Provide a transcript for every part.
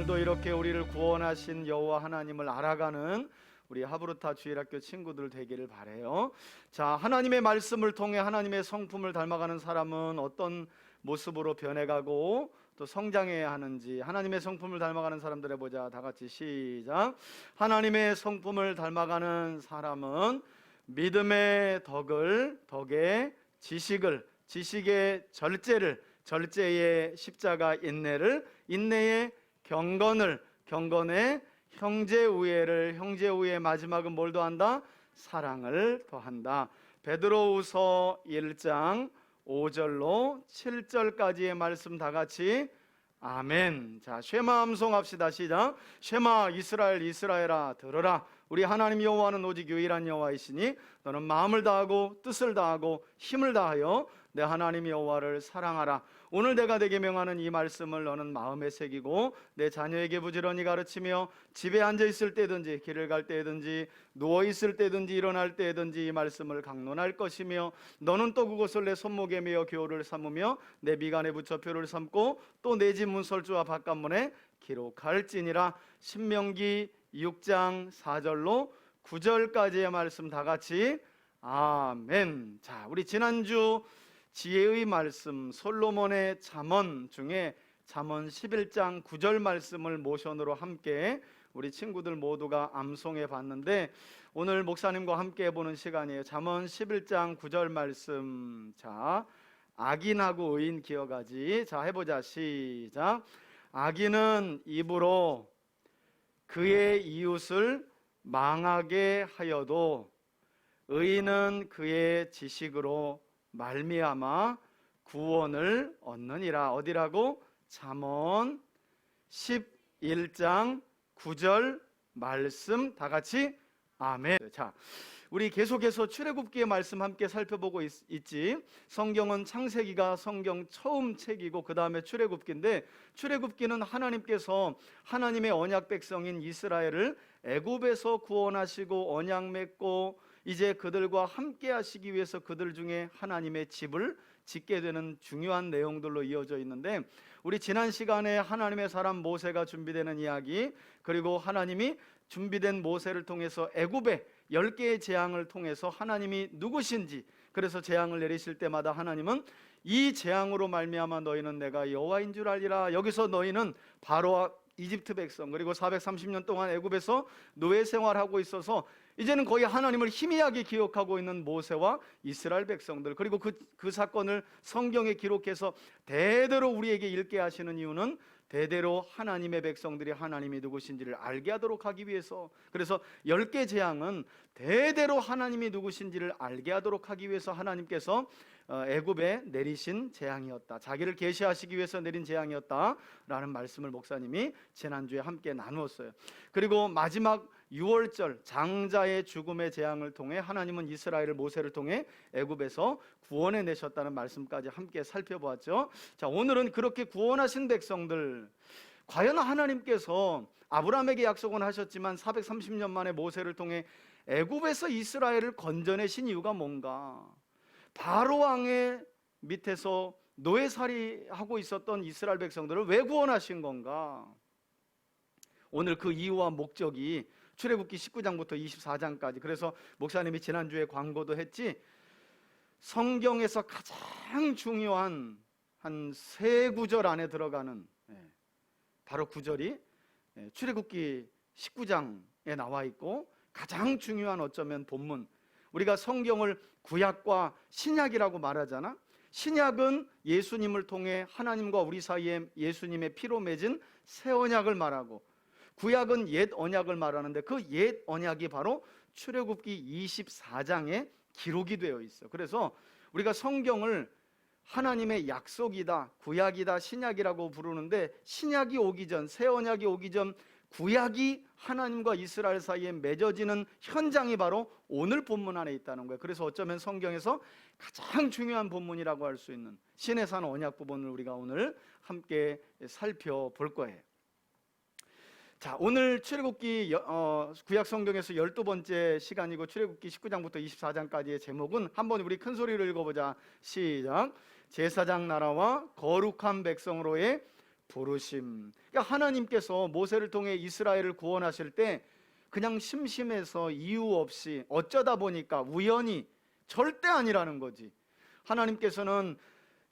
오늘도 이렇게 우리를 구원하신 여호와 하나님을 알아가는 우리 하브루타 주일학교 친구들 되기를 바라요. 자, 하나님의 말씀을 통해 하나님의 성품을 닮아가는 사람은 어떤 모습으로 변해가고 또 성장해야 하는지, 하나님의 성품을 닮아가는 사람들 해보자. 다 같이 시작. 하나님의 성품을 닮아가는 사람은 믿음의 덕의 지식을, 지식의 절제를, 절제의 십자가 인내를, 인내의 경건을, 경건의 형제우애를, 형제우애의 마지막은 뭘 더한다? 사랑을 더한다. 베드로후서 1장 5절로 7절까지의 말씀 다 같이 아멘. 자, 쉐마 암송합시다. 시작. 쉐마 이스라엘 이스라엘아 들으라. 우리 하나님 여호와는 오직 유일한 여호와이시니 너는 마음을 다하고 뜻을 다하고 힘을 다하여 내 하나님 여호와를 사랑하라. 오늘 내가 내게 명하는 이 말씀을 너는 마음에 새기고 내 자녀에게 부지런히 가르치며 집에 앉아 있을 때든지 길을 갈 때든지 누워 있을 때든지 일어날 때든지 이 말씀을 강론할 것이며 너는 또 그것을 내 손목에 메어 교훈을 삼으며 내 미간에 붙여 표를 삼고 또 내 집 문설주와 바깥문에 기록할지니라. 신명기 6장 4절로 9절까지의 말씀 다 같이 아멘. 자, 우리 지난주 지혜의 말씀 솔로몬의 잠언 중에 잠언 11장 9절 말씀을 모션으로 함께 우리 친구들 모두가 암송해 봤는데 오늘 목사님과 함께 해보는 시간이에요. 잠언 11장 9절 말씀. 자, 악인하고 의인 기어가지. 자, 해보자. 시작. 악인은 입으로 그의 이웃을 망하게 하여도 의인은 그의 지식으로 말미암아 구원을 얻느니라. 어디라고? 잠언 11장 9절 말씀 다 같이 아멘. 자, 우리 계속해서 출애굽기의 말씀 함께 살펴보고 있지. 성경은 창세기가 성경 처음 책이고 그 다음에 출애굽기인데 출애굽기는 하나님께서 하나님의 언약 백성인 이스라엘을 애굽에서 구원하시고 언약 맺고 이제 그들과 함께 하시기 위해서 그들 중에 하나님의 집을 짓게 되는 중요한 내용들로 이어져 있는데 우리 지난 시간에 하나님의 사람 모세가 준비되는 이야기, 그리고 하나님이 준비된 모세를 통해서 애굽의 10개의 재앙을 통해서 하나님이 누구신지, 그래서 재앙을 내리실 때마다 하나님은 이 재앙으로 말미암아 너희는 내가 여호와인 줄 알리라. 여기서 너희는 바로와 이집트 백성 그리고 430년 동안 애굽에서 노예 생활하고 있어서 이제는 거의 하나님을 희미하게 기억하고 있는 모세와 이스라엘 백성들, 그리고 그 사건을 성경에 기록해서 대대로 우리에게 읽게 하시는 이유는 대대로 하나님의 백성들이 하나님이 누구신지를 알게 하도록 하기 위해서. 그래서 10개 재앙은 대대로 하나님이 누구신지를 알게 하도록 하기 위해서 하나님께서 애굽에 내리신 재앙이었다, 자기를 계시하시기 위해서 내린 재앙이었다라는 말씀을 목사님이 지난주에 함께 나누었어요. 그리고 마지막 6월절 장자의 죽음의 재앙을 통해 하나님은 이스라엘을 모세를 통해 애굽에서 구원해 내셨다는 말씀까지 함께 살펴보았죠. 자, 오늘은 그렇게 구원하신 백성들, 과연 하나님께서 아브라함에게 약속은 하셨지만 430년 만에 모세를 통해 애굽에서 이스라엘을 건져내신 이유가 뭔가? 바로 왕의 밑에서 노예살이하고 있었던 이스라엘 백성들을 왜 구원하신 건가? 오늘 그 이유와 목적이 출애굽기 19장부터 24장까지. 그래서 목사님이 지난주에 광고도 했지, 성경에서 가장 중요한 한 세 구절 안에 들어가는 바로 구절이 출애굽기 19장에 나와 있고, 가장 중요한 어쩌면 본문, 우리가 성경을 구약과 신약이라고 말하잖아. 신약은 예수님을 통해 하나님과 우리 사이에 예수님의 피로 맺은 새 언약을 말하고, 구약은 옛 언약을 말하는데 그 옛 언약이 바로 출애굽기 24장에 기록이 되어 있어. 그래서 우리가 성경을 하나님의 약속이다, 구약이다, 신약이라고 부르는데, 신약이 오기 전, 새 언약이 오기 전 구약이 하나님과 이스라엘 사이에 맺어지는 현장이 바로 오늘 본문 안에 있다는 거예요. 그래서 어쩌면 성경에서 가장 중요한 본문이라고 할 수 있는 신의 산 언약 부분을 우리가 오늘 함께 살펴볼 거예요. 자, 오늘 출애굽기 구약 성경에서 12번째 시간이고 출애굽기 19장부터 24장까지의 제목은, 한번 우리 큰 소리로 읽어보자. 시작. 제사장 나라와 거룩한 백성으로의 부르심. 그러니까 하나님께서 모세를 통해 이스라엘을 구원하실 때 그냥 심심해서 이유 없이 어쩌다 보니까 우연히, 절대 아니라는 거지. 하나님께서는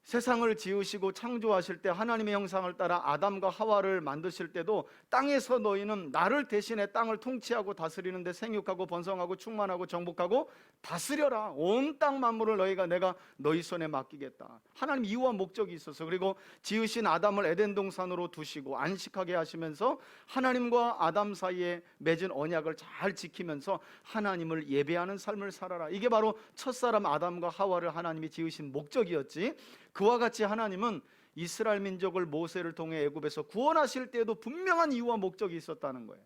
세상을 지으시고 창조하실 때 하나님의 형상을 따라 아담과 하와를 만드실 때도 땅에서 너희는 나를 대신해 땅을 통치하고 다스리는데 생육하고 번성하고 충만하고 정복하고 다스려라. 온 땅 만물을 내가 너희 손에 맡기겠다. 하나님 이유와 목적이 있어서, 그리고 지으신 아담을 에덴 동산으로 두시고 안식하게 하시면서 하나님과 아담 사이에 맺은 언약을 잘 지키면서 하나님을 예배하는 삶을 살아라. 이게 바로 첫사람 아담과 하와를 하나님이 지으신 목적이었지. 그와 같이 하나님은 이스라엘 민족을 모세를 통해 애굽에서 구원하실 때에도 분명한 이유와 목적이 있었다는 거예요.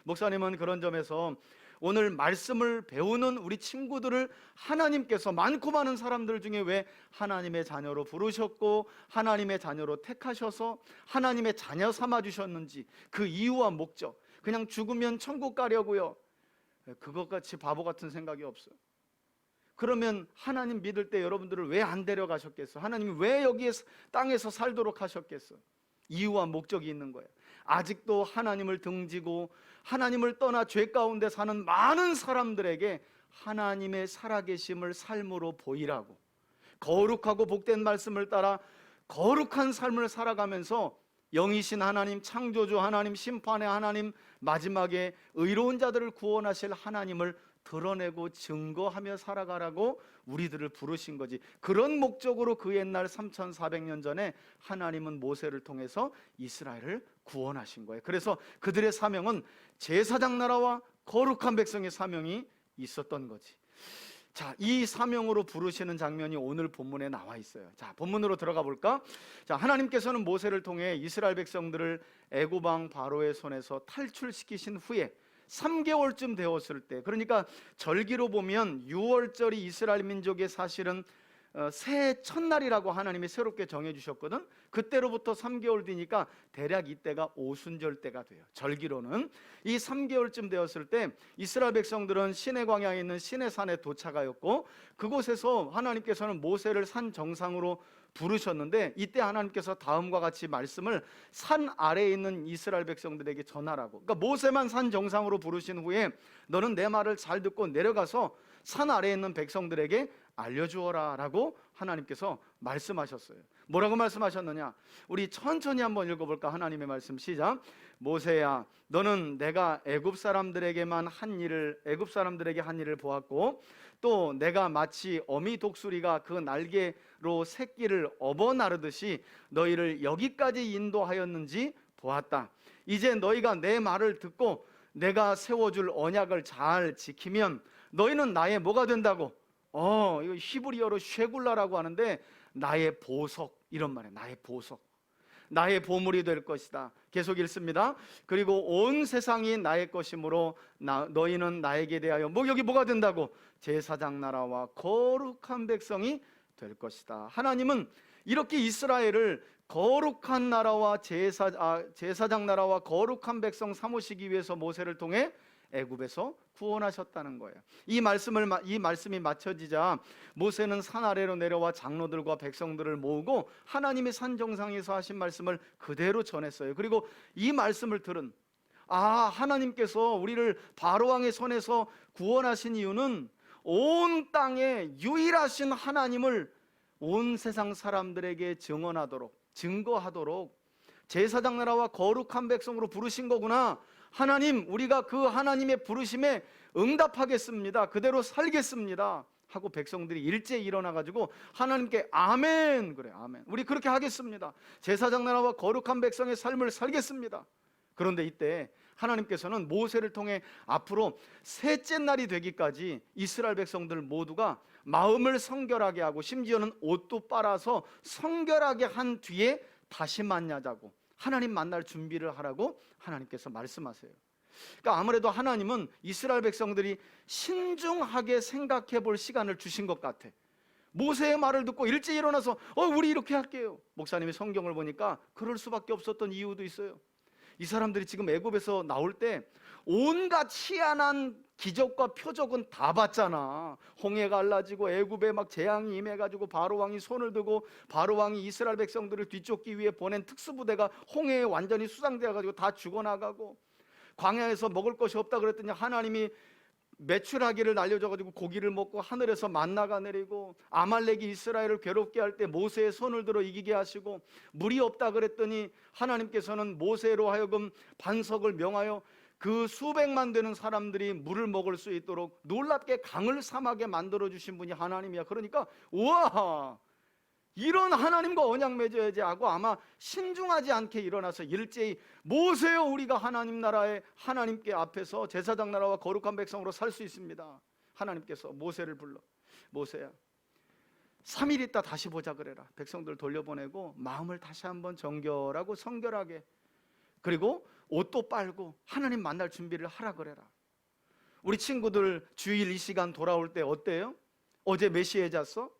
목사님은 그런 점에서 오늘 말씀을 배우는 우리 친구들을 하나님께서 많고 많은 사람들 중에 왜 하나님의 자녀로 부르셨고 하나님의 자녀로 택하셔서 하나님의 자녀 삼아주셨는지 그 이유와 목적, 그냥 죽으면 천국 가려고요, 그것같이 바보 같은 생각이 없어요. 그러면 하나님 믿을 때 여러분들을 왜 안 데려가셨겠어? 하나님이 왜 여기에 땅에서 살도록 하셨겠어? 이유와 목적이 있는 거예요. 아직도 하나님을 등지고 하나님을 떠나 죄 가운데 사는 많은 사람들에게 하나님의 살아계심을 삶으로 보이라고, 거룩하고 복된 말씀을 따라 거룩한 삶을 살아가면서 영이신 하나님, 창조주 하나님, 심판의 하나님, 마지막에 의로운 자들을 구원하실 하나님을 드러내고 증거하며 살아가라고 우리들을 부르신 거지. 그런 목적으로 그 옛날 3400년 전에 하나님은 모세를 통해서 이스라엘을 구원하신 거예요. 그래서 그들의 사명은 제사장 나라와 거룩한 백성의 사명이 있었던 거지. 자, 이 사명으로 부르시는 장면이 오늘 본문에 나와 있어요. 자, 본문으로 들어가 볼까? 자, 하나님께서는 모세를 통해 이스라엘 백성들을 애굽 왕 바로의 손에서 탈출시키신 후에 3개월쯤 되었을 때, 그러니까 절기로 보면 6월절이 이스라엘 민족의 사실은 새해 첫날이라고 하나님이 새롭게 정해주셨거든. 그때로부터 3개월 뒤니까 대략 이때가 오순절 때가 돼요. 절기로는 이 3개월쯤 되었을 때 이스라엘 백성들은 시내 광야에 있는 시내산에 도착하였고, 그곳에서 하나님께서는 모세를 산 정상으로 부르셨는데, 이때 하나님께서 다음과 같이 말씀을 산 아래에 있는 이스라엘 백성들에게 전하라고. 그러니까 모세만 산 정상으로 부르신 후에 너는 내 말을 잘 듣고 내려가서 산 아래에 있는 백성들에게 알려주어라 라고 하나님께서 말씀하셨어요. 뭐라고 말씀하셨느냐? 우리 천천히 한번 읽어볼까? 하나님의 말씀 시작. 모세야, 너는 내가 애굽 사람들에게 한 일을 보았고, 또 내가 마치 어미 독수리가 그 날개로 새끼를 업어 나르듯이 너희를 여기까지 인도하였는지 보았다. 이제 너희가 내 말을 듣고 내가 세워줄 언약을 잘 지키면 너희는 나의 뭐가 된다고? 이거 히브리어로 쉐굴라라고 하는데 나의 보석, 이런 말이에요. 나의 보석, 나의 보물이 될 것이다. 계속 읽습니다. 그리고 온 세상이 나의 것이므로 너희는 나에게 대하여 여기 뭐가 된다고? 제사장 나라와 거룩한 백성이 될 것이다. 하나님은 이렇게 이스라엘을 거룩한 나라와 제사장 나라와 거룩한 백성 삼으시기 위해서 모세를 통해 애굽에서 구원하셨다는 거예요. 이 말씀이 맞춰지자 모세는 산 아래로 내려와 장로들과 백성들을 모으고 하나님의 산 정상에서 하신 말씀을 그대로 전했어요. 그리고 이 말씀을 들은 하나님께서 우리를 바로 왕의 손에서 구원하신 이유는 온 땅에 유일하신 하나님을 온 세상 사람들에게 증거하도록 제사장 나라와 거룩한 백성으로 부르신 거구나. 하나님, 우리가 그 하나님의 부르심에 응답하겠습니다. 그대로 살겠습니다. 하고 백성들이 일제히 일어나가지고 하나님께 아멘, 그래, 아멘, 우리 그렇게 하겠습니다. 제사장 나라와 거룩한 백성의 삶을 살겠습니다. 그런데 이때 하나님께서는 모세를 통해 앞으로 셋째 날이 되기까지 이스라엘 백성들 모두가 마음을 성결하게 하고 심지어는 옷도 빨아서 성결하게 한 뒤에 다시 만나자고, 하나님 만날 준비를 하라고 하나님께서 말씀하세요. 그러니까 아무래도 하나님은 이스라엘 백성들이 신중하게 생각해 볼 시간을 주신 것 같아. 모세의 말을 듣고 일찍 일어나서 우리 이렇게 할게요. 목사님이 성경을 보니까 그럴 수밖에 없었던 이유도 있어요. 이 사람들이 지금 애굽에서 나올 때 온갖 희한한 기적과 표적은 다 봤잖아. 홍해가 갈라지고 애굽에 막 재앙이 임해가지고 바로 왕이 손을 들고 바로 왕이 이스라엘 백성들을 뒤쫓기 위해 보낸 특수부대가 홍해에 완전히 수상되어가지고 다 죽어나가고, 광야에서 먹을 것이 없다 그랬더니 하나님이 메추라기를 날려줘가지고 고기를 먹고 하늘에서 만나가 내리고, 아말렉이 이스라엘을 괴롭게 할 때 모세의 손을 들어 이기게 하시고, 물이 없다 그랬더니 하나님께서는 모세로 하여금 반석을 명하여 그 수백만 되는 사람들이 물을 먹을 수 있도록 놀랍게 강을 삼하게 만들어 주신 분이 하나님이야. 그러니까 우와, 이런 하나님과 언약 맺어야지 하고 아마 신중하지 않게 일어나서 일제히 모세여 우리가 하나님 나라의 하나님께 앞에서 제사장 나라와 거룩한 백성으로 살 수 있습니다. 하나님께서 모세를 불러, 모세야 3일 있다 다시 보자 그래라. 백성들 돌려보내고 마음을 다시 한번 정결하고 성결하게, 그리고 옷도 빨고 하나님 만날 준비를 하라 그래라. 우리 친구들 주일 이 시간 돌아올 때 어때요? 어제 몇 시에 잤어?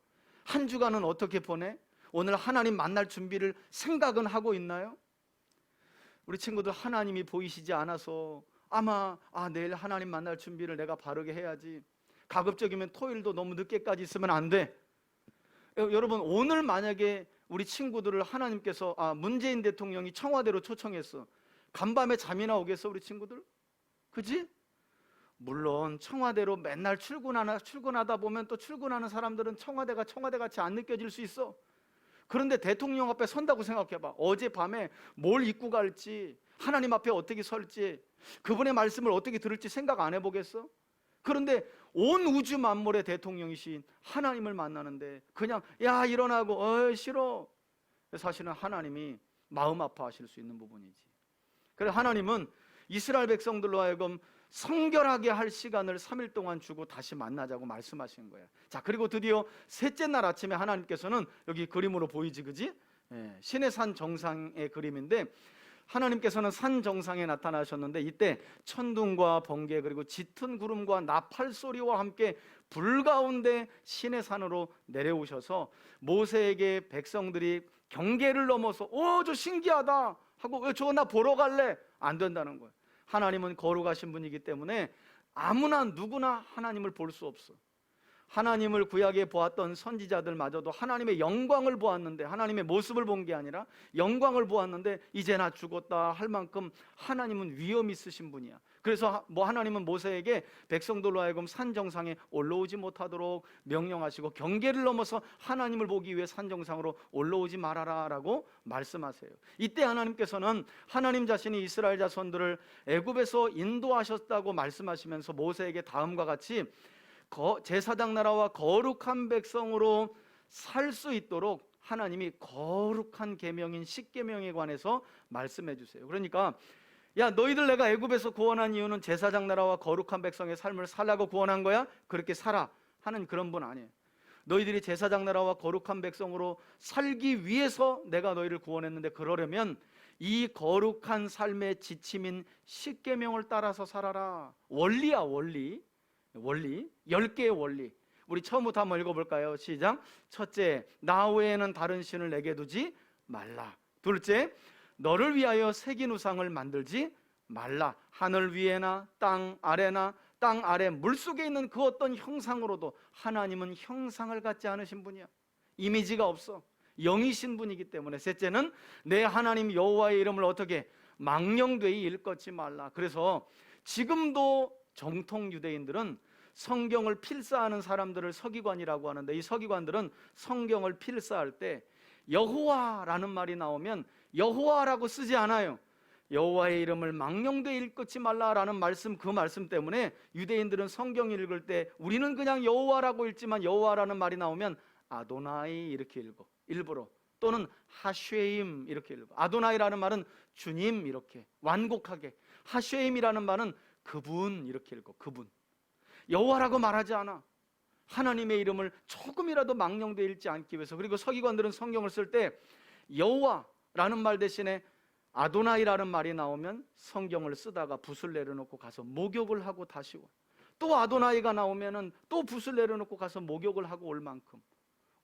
한 주간은 어떻게 보내? 오늘 하나님 만날 준비를 생각은 하고 있나요? 우리 친구들 하나님이 보이시지 않아서 아마 내일 하나님 만날 준비를 내가 바르게 해야지, 가급적이면 토요일도 너무 늦게까지 있으면 안 돼. 여러분, 오늘 만약에 우리 친구들을 하나님께서 문재인 대통령이 청와대로 초청했어. 간밤에 잠이나 오겠어 우리 친구들? 그지? 물론 청와대로 맨날 출근하다 보면 또 출근하는 사람들은 청와대가 청와대같이 안 느껴질 수 있어. 그런데 대통령 앞에 선다고 생각해봐. 어젯밤에 뭘 입고 갈지, 하나님 앞에 어떻게 설지, 그분의 말씀을 어떻게 들을지 생각 안 해보겠어? 그런데 온 우주 만물의 대통령이신 하나님을 만나는데 그냥 야 일어나고 싫어. 사실은 하나님이 마음 아파하실 수 있는 부분이지. 그래서 하나님은 이스라엘 백성들로 하여금 성결하게 할 시간을 3일 동안 주고 다시 만나자고 말씀하신 거예요. 자, 그리고 드디어 셋째 날 아침에 하나님께서는 여기 그림으로 보이지, 그지? 신의 산 정상의 그림인데, 하나님께서는 산 정상에 나타나셨는데 이때 천둥과 번개 그리고 짙은 구름과 나팔 소리와 함께 불 가운데 신의 산으로 내려오셔서 모세에게 백성들이 경계를 넘어서 저 신기하다 하고 저거 나 보러 갈래, 안 된다는 거예요. 하나님은 거룩하신 분이기 때문에 아무나 누구나 하나님을 볼 수 없어. 하나님을 구약에 보았던 선지자들마저도 하나님의 영광을 보았는데, 하나님의 모습을 본 게 아니라 영광을 보았는데 이제 나 죽었다 할 만큼 하나님은 위엄 있으신 분이야. 그래서 하나님은 모세에게 백성들로 하여금 산 정상에 올라오지 못하도록 명령하시고 경계를 넘어서 하나님을 보기 위해 산 정상으로 올라오지 말아라 라고 말씀하세요. 이때 하나님께서는 하나님 자신이 이스라엘 자손들을 애굽에서 인도하셨다고 말씀하시면서 모세에게 다음과 같이 제사장 나라와 거룩한 백성으로 살 수 있도록 하나님이 거룩한 계명인 십계명에 관해서 말씀해 주세요. 그러니까 야 너희들 내가 애굽에서 구원한 이유는 제사장 나라와 거룩한 백성의 삶을 살라고 구원한 거야? 그렇게 살아 하는 그런 분 아니에요. 너희들이 제사장 나라와 거룩한 백성으로 살기 위해서 내가 너희를 구원했는데, 그러려면 이 거룩한 삶의 지침인 십계명을 따라서 살아라. 원리야, 원리. 10개의 원리. 우리 처음부터 한번 읽어볼까요? 시작. 첫째, 나 외에는 다른 신을 내게 두지 말라. 둘째, 너를 위하여 새긴 우상을 만들지 말라. 하늘 위에나 땅 아래나 땅 아래 물속에 있는 그 어떤 형상으로도 하나님은 형상을 갖지 않으신 분이야. 이미지가 없어. 영이신 분이기 때문에. 셋째는 내 하나님 여호와의 이름을 어떻게 망령되이 일컫지 말라. 그래서 지금도 정통 유대인들은 성경을 필사하는 사람들을 서기관이라고 하는데, 이 서기관들은 성경을 필사할 때 여호와라는 말이 나오면 여호와라고 쓰지 않아요. 여호와의 이름을 망령되이 일컫지 말라라는 말씀, 그 말씀 때문에 유대인들은 성경 읽을 때 우리는 그냥 여호와라고 읽지만 여호와라는 말이 나오면 아도나이 이렇게 읽어, 일부러. 또는 하쉐임 이렇게 읽어. 아도나이라는 말은 주님 이렇게 완곡하게, 하쉐임이라는 말은 그분 이렇게 읽어, 그분. 여호와라고 말하지 않아. 하나님의 이름을 조금이라도 망령되이 읽지 않기 위해서. 그리고 서기관들은 성경을 쓸 때 여호와라는 말 대신에 아도나이라는 말이 나오면 성경을 쓰다가 붓을 내려놓고 가서 목욕을 하고 다시 와. 또 아도나이가 나오면은 또 붓을 내려놓고 가서 목욕을 하고 올 만큼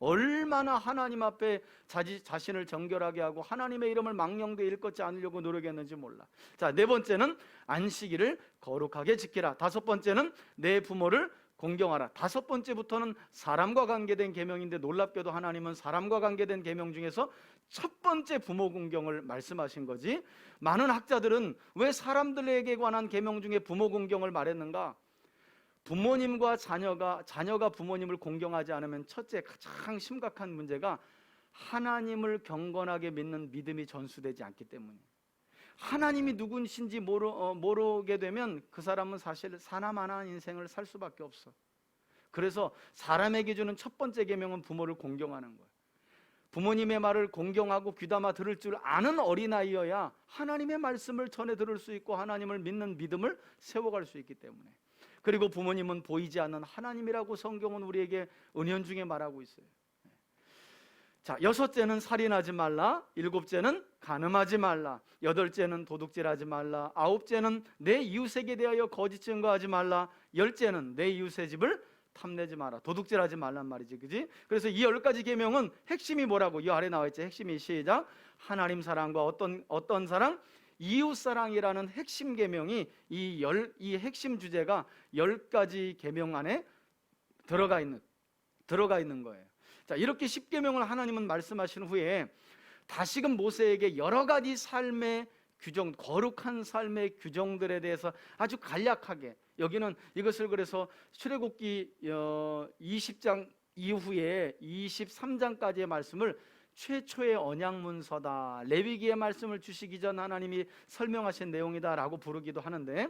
얼마나 하나님 앞에 자신을 정결하게 하고 하나님의 이름을 망령되이 일컫지 않으려고 노력했는지 몰라. 자, 네 번째는 안식일을 거룩하게 지키라. 다섯 번째는 내 부모를 공경하라. 다섯 번째부터는 사람과 관계된 계명인데 놀랍게도 하나님은 사람과 관계된 계명 중에서 첫 번째 부모 공경을 말씀하신 거지. 많은 학자들은 왜 사람들에게 관한 계명 중에 부모 공경을 말했는가? 부모님과 자녀가 부모님을 공경하지 않으면 첫째 가장 심각한 문제가 하나님을 경건하게 믿는 믿음이 전수되지 않기 때문이에요. 하나님이 누구신지 모르게 되면 그 사람은 사실 사나마나한 인생을 살 수밖에 없어. 그래서 사람에게 주는 첫 번째 계명은 부모를 공경하는 거예요. 부모님의 말을 공경하고 귀담아 들을 줄 아는 어린아이여야 하나님의 말씀을 전해 들을 수 있고 하나님을 믿는 믿음을 세워갈 수 있기 때문에. 그리고 부모님은 보이지 않는 하나님이라고 성경은 우리에게 은연중에 말하고 있어요. 자, 여섯째는 살인하지 말라. 일곱째는 간음하지 말라. 여덟째는 도둑질하지 말라. 아홉째는 내 이웃에게 대하여 거짓 증거하지 말라. 열째는 내 이웃의 집을 탐내지 마라. 도둑질하지 말란 말이지, 그지? 그래서 이 10가지 계명은 핵심이 뭐라고? 이 아래 나와 있지. 핵심이 시작. 하나님 사랑과 어떤 사랑? 이웃 사랑이라는 핵심 계명이 이 핵심 주제가 10가지 계명 안에 들어가 있는 거예요. 자, 이렇게 10계명을 하나님은 말씀하신 후에 다시금 모세에게 여러 가지 삶의 규정, 거룩한 삶의 규정들에 대해서 아주 간략하게, 여기는 이것을 그래서 출애굽기 20장 이후에 23장까지의 말씀을 최초의 언약문서다, 레위기의 말씀을 주시기 전 하나님이 설명하신 내용이다라고 부르기도 하는데,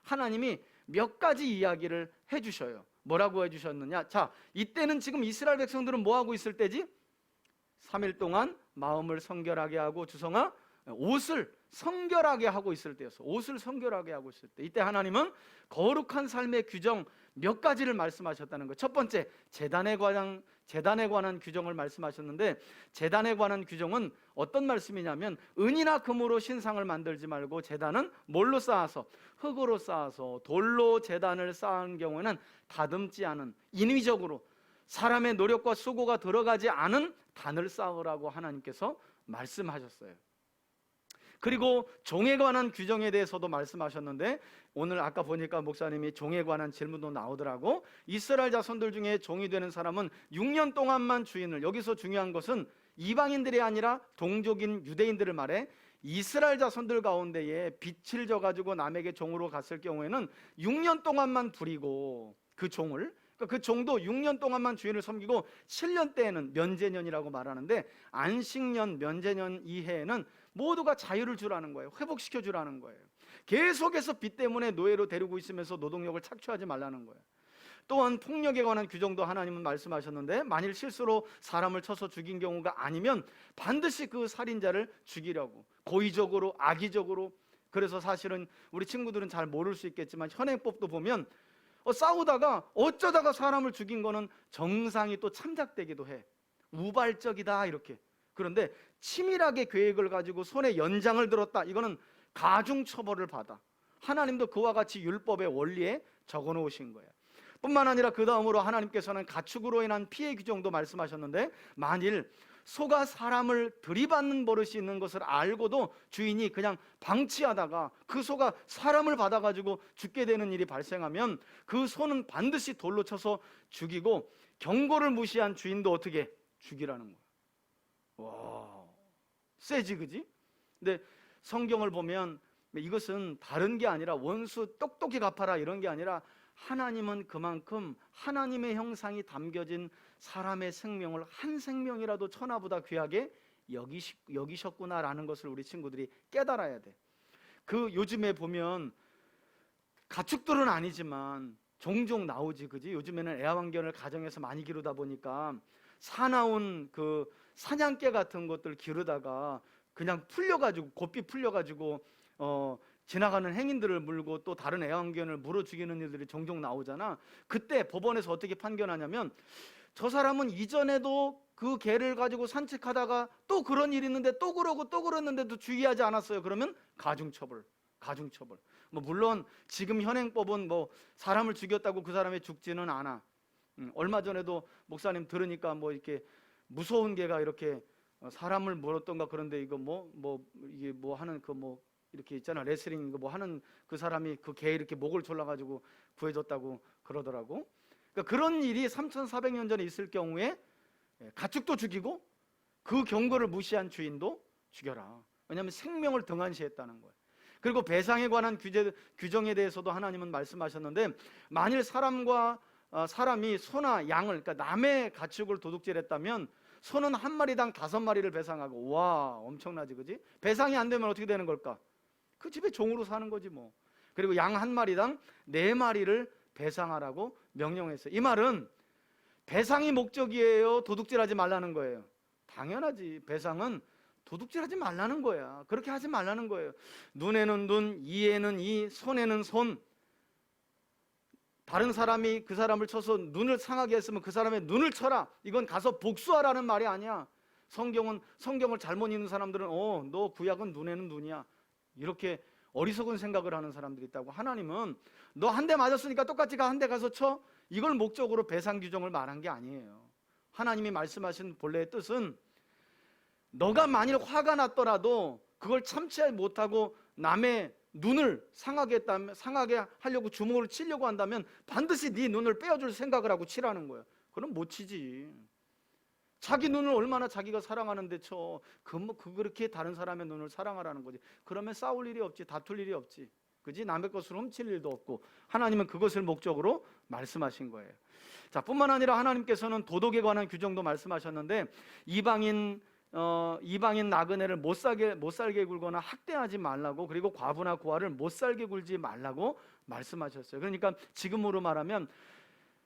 하나님이 몇 가지 이야기를 해주셔요. 뭐라고 해주셨느냐? 자, 이때는 지금 이스라엘 백성들은 뭐 하고 있을 때지? 3일 동안 마음을 성결하게 하고, 주성아, 옷을 성결하게 하고 있을 때였어. 옷을 성결하게 하고 있을 때, 이때 하나님은 거룩한 삶의 규정 몇 가지를 말씀하셨다는 거예요. 첫 번째, 제단에 관한 규정을 말씀하셨는데, 제단에 관한 규정은 어떤 말씀이냐면, 은이나 금으로 신상을 만들지 말고 제단은 뭘로 쌓아서? 흙으로 쌓아서, 돌로 제단을 쌓은 경우에는 다듬지 않은, 인위적으로 사람의 노력과 수고가 들어가지 않은 단을 쌓으라고 하나님께서 말씀하셨어요. 그리고 종에 관한 규정에 대해서도 말씀하셨는데, 오늘 아까 보니까 목사님이 종에 관한 질문도 나오더라고. 이스라엘 자손들 중에 종이 되는 사람은 6년 동안만 주인을, 여기서 중요한 것은 이방인들이 아니라 동족인 유대인들을 말해, 이스라엘 자손들 가운데에 빚을 져가지고 남에게 종으로 갔을 경우에는 6년 동안만 부리고, 그 종을, 그 종도 6년 동안만 주인을 섬기고 7년 때에는 면제년이라고 말하는데, 안식년, 면제년 이해에는 모두가 자유를 주라는 거예요. 회복시켜 주라는 거예요. 계속해서 빚 때문에 노예로 데리고 있으면서 노동력을 착취하지 말라는 거예요. 또한 폭력에 관한 규정도 하나님은 말씀하셨는데, 만일 실수로 사람을 쳐서 죽인 경우가 아니면 반드시 그 살인자를 죽이려고, 고의적으로, 악의적으로. 그래서 사실은 우리 친구들은 잘 모를 수 있겠지만 현행법도 보면 싸우다가 어쩌다가 사람을 죽인 거는 정상이 또 참작되기도 해. 우발적이다 이렇게. 그런데 치밀하게 계획을 가지고 손에 연장을 들었다, 이거는 가중처벌을 받아. 하나님도 그와 같이 율법의 원리에 적어놓으신 거예요. 뿐만 아니라 그 다음으로 하나님께서는 가축으로 인한 피해 규정도 말씀하셨는데, 만일 소가 사람을 들이받는 버릇이 있는 것을 알고도 주인이 그냥 방치하다가 그 소가 사람을 받아가지고 죽게 되는 일이 발생하면 그 소는 반드시 돌로 쳐서 죽이고, 경고를 무시한 주인도 어떻게? 죽이라는 거예요. 와, 세지, 그지? 근데 성경을 보면 이것은 다른 게 아니라 원수 똑똑히 갚아라 이런 게 아니라, 하나님은 그만큼 하나님의 형상이 담겨진 사람의 생명을 한 생명이라도 천하보다 귀하게 여기셨구나라는 것을 우리 친구들이 깨달아야 돼. 그 요즘에 보면 가축들은 아니지만 종종 나오지, 그지? 요즘에는 애완견을 가정에서 많이 기르다 보니까 사나운 그 사냥개 같은 것들 기르다가 그냥 고삐 풀려가지고 지나가는 행인들을 물고 또 다른 애완견을 물어 죽이는 일들이 종종 나오잖아. 그때 법원에서 어떻게 판결하냐면, 저 사람은 이전에도 그 개를 가지고 산책하다가 또 그런 일이 있는데 또 그러고 또 그랬는데도 주의하지 않았어요. 그러면 가중처벌. 물론 지금 현행법은 사람을 죽였다고 그 사람이 죽지는 않아. 얼마 전에도 목사님 들으니까 뭐 이렇게 무서운 개가 이렇게 사람을 물었던가 그런데 이거 이게 뭐 하는 그 뭐 이렇게 있잖아, 레슬링 이거 뭐 하는 그 사람이 그 개 이렇게 목을 졸라가지고 구해줬다고 그러더라고. 그러니까 그런 일이 3,400년 전에 있을 경우에 가축도 죽이고 그 경고를 무시한 주인도 죽여라. 왜냐하면 생명을 등한시했다는 거예요. 그리고 배상에 관한 규정에 대해서도 하나님은 말씀하셨는데, 만일 사람이 소나 양을, 그러니까 남의 가축을 도둑질했다면 소는 한 마리당 5마리를 배상하고, 와 엄청나지, 그지? 배상이 안 되면 어떻게 되는 걸까? 그 집에 종으로 사는 거지 뭐. 그리고 양 한 마리당 4마리를 배상하라고 명령했어요. 이 말은 배상이 목적이에요, 도둑질하지 말라는 거예요? 당연하지. 배상은 도둑질하지 말라는 거야. 그렇게 하지 말라는 거예요. 눈에는 눈, 이에는 이, 손에는 손. 다른 사람이 그 사람을 쳐서 눈을 상하게 했으면 그 사람의 눈을 쳐라. 이건 가서 복수하라는 말이 아니야. 성경을 잘못 읽는 사람들은 너 구약은 눈에는 눈이야, 이렇게 어리석은 생각을 하는 사람들이 있다고. 하나님은 너 한 대 맞았으니까 똑같이 한 대 가서 쳐, 이걸 목적으로 배상 규정을 말한 게 아니에요. 하나님이 말씀하신 본래의 뜻은 너가 만일 화가 났더라도 그걸 참지 못하고 남의 눈을 상하게 하려고 주먹을 치려고 한다면 반드시 네 눈을 빼어줄 생각을 하고 치라는 거예요. 그럼 못 치지. 자기 눈을 얼마나 자기가 사랑하는데 쳐. 그렇게 다른 사람의 눈을 사랑하라는 거지. 그러면 싸울 일이 없지, 다툴 일이 없지, 그지? 남의 것을 훔칠 일도 없고. 하나님은 그것을 목적으로 말씀하신 거예요. 자, 뿐만 아니라 하나님께서는 도덕에 관한 규정도 말씀하셨는데, 이방인 나그네를 못 살게 굴거나 학대하지 말라고, 그리고 과부나 고아를 못 살게 굴지 말라고 말씀하셨어요. 그러니까 지금으로 말하면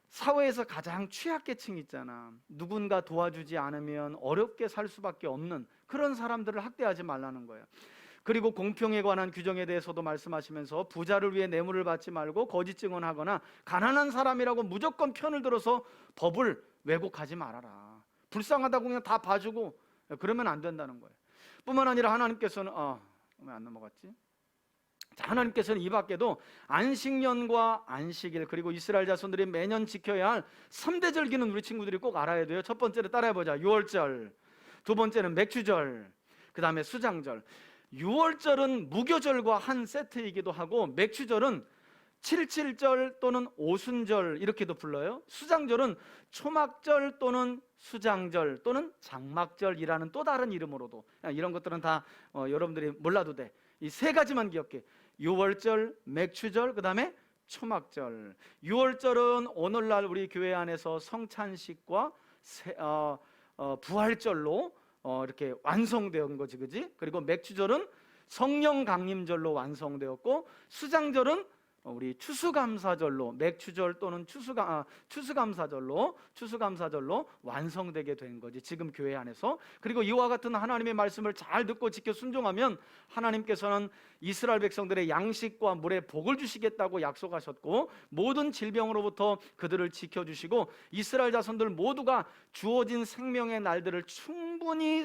사회에서 가장 취약계층 있잖아. 누군가 도와주지 않으면 어렵게 살 수밖에 없는 그런 사람들을 학대하지 말라는 거예요. 그리고 공평에 관한 규정에 대해서도 말씀하시면서 부자를 위해 뇌물을 받지 말고 거짓 증언하거나 가난한 사람이라고 무조건 편을 들어서 법을 왜곡하지 말아라. 불쌍하다고 그냥 다 봐주고 그러면 안 된다는 거예요. 뿐만 아니라 하나님께서는 왜 안 넘어갔지? 자, 하나님께서는 이 밖에도 안식년과 안식일, 그리고 이스라엘 자손들이 매년 지켜야 할 3대 절기는 우리 친구들이 꼭 알아야 돼요. 첫 번째로 따라해보자. 유월절, 두 번째는 맥주절, 그 다음에 수장절. 유월절은 무교절과 한 세트이기도 하고, 맥주절은 77절 또는 오순절 이렇게도 불러요. 수장절은 초막절 또는 수장절 또는 장막절이라는 또 다른 이름으로도. 이런 것들은 다 여러분들이 몰라도 돼. 이 3가지만 기억해. 유월절, 맥주절, 그 다음에 초막절. 유월절은 오늘날 우리 교회 안에서 성찬식과 부활절로 이렇게 완성되은 거지, 그지? 그리고 맥주절은 성령 강림절로 완성되었고, 수장절은 우리 추수감사절로, 맥주절 또는 추수감사절로 완성되게 된 거지, 지금 교회 안에서. 그리고 이와 같은 하나님의 말씀을 잘 듣고 지켜 순종하면 하나님께서는 이스라엘 백성들의 양식과 물에 복을 주시겠다고 약속하셨고, 모든 질병으로부터 그들을 지켜주시고, 이스라엘 자손들 모두가 주어진 생명의 날들을 충분히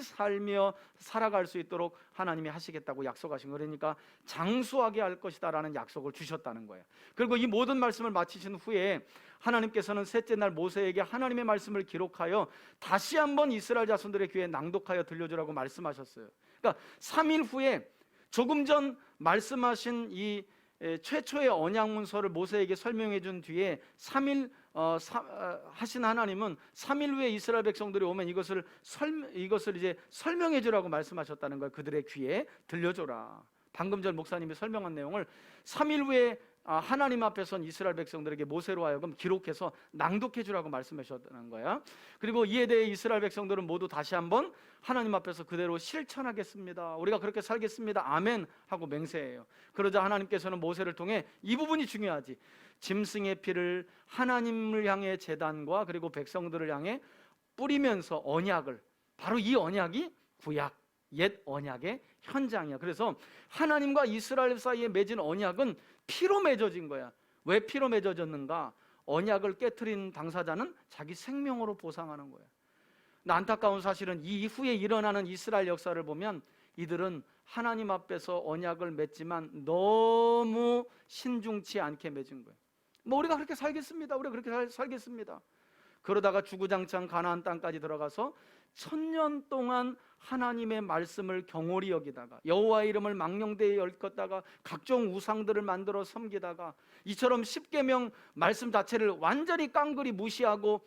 살아갈 수 있도록 하나님이 하시겠다고 약속하신 거예요. 그러니까 장수하게 할 것이다 라는 약속을 주셨다는 거예요. 그리고 이 모든 말씀을 마치신 후에 하나님께서는 셋째 날 모세에게 하나님의 말씀을 기록하여 다시 한번 이스라엘 자손들의 귀에 낭독하여 들려주라고 말씀하셨어요. 그러니까 3일 후에 조금 전 말씀하신 이 최초의 언약 문서를 모세에게 설명해 준 뒤에 3일 하신 하나님은 3일 후에 이스라엘 백성들이 오면 이것을 이제 설명해 주라고 말씀하셨다는 거예요. 그들의 귀에 들려줘라. 방금 전 목사님이 설명한 내용을 3일 후에 하나님 앞에 선 이스라엘 백성들에게 모세로 하여금 기록해서 낭독해 주라고 말씀하셨다는 거야. 그리고 이에 대해 이스라엘 백성들은 모두 다시 한번 하나님 앞에서 그대로 실천하겠습니다, 우리가 그렇게 살겠습니다, 아멘 하고 맹세해요. 그러자 하나님께서는 모세를 통해, 이 부분이 중요하지, 짐승의 피를 하나님을 향해 제단과 그리고 백성들을 향해 뿌리면서 언약을, 바로 이 언약이 구약 옛 언약의 현장이야. 그래서 하나님과 이스라엘 사이에 맺은 언약은 피로 맺어진 거야. 왜 피로 맺어졌는가? 언약을 깨트린 당사자는 자기 생명으로 보상하는 거야. 안타까운 사실은 이 이후에 일어나는 이스라엘 역사를 보면 이들은 하나님 앞에서 언약을 맺지만 너무 신중치 않게 맺은 거예요. 우리가 그렇게 살겠습니다, 우리가 그렇게 살겠습니다. 그러다가 주구장창 가나안 땅까지 들어가서 1000년 동안 하나님의 말씀을 경홀히 여기다가 여호와의 이름을 망령되이 일컫다가 각종 우상들을 만들어 섬기다가 이처럼 십계명 말씀 자체를 완전히 깡그리 무시하고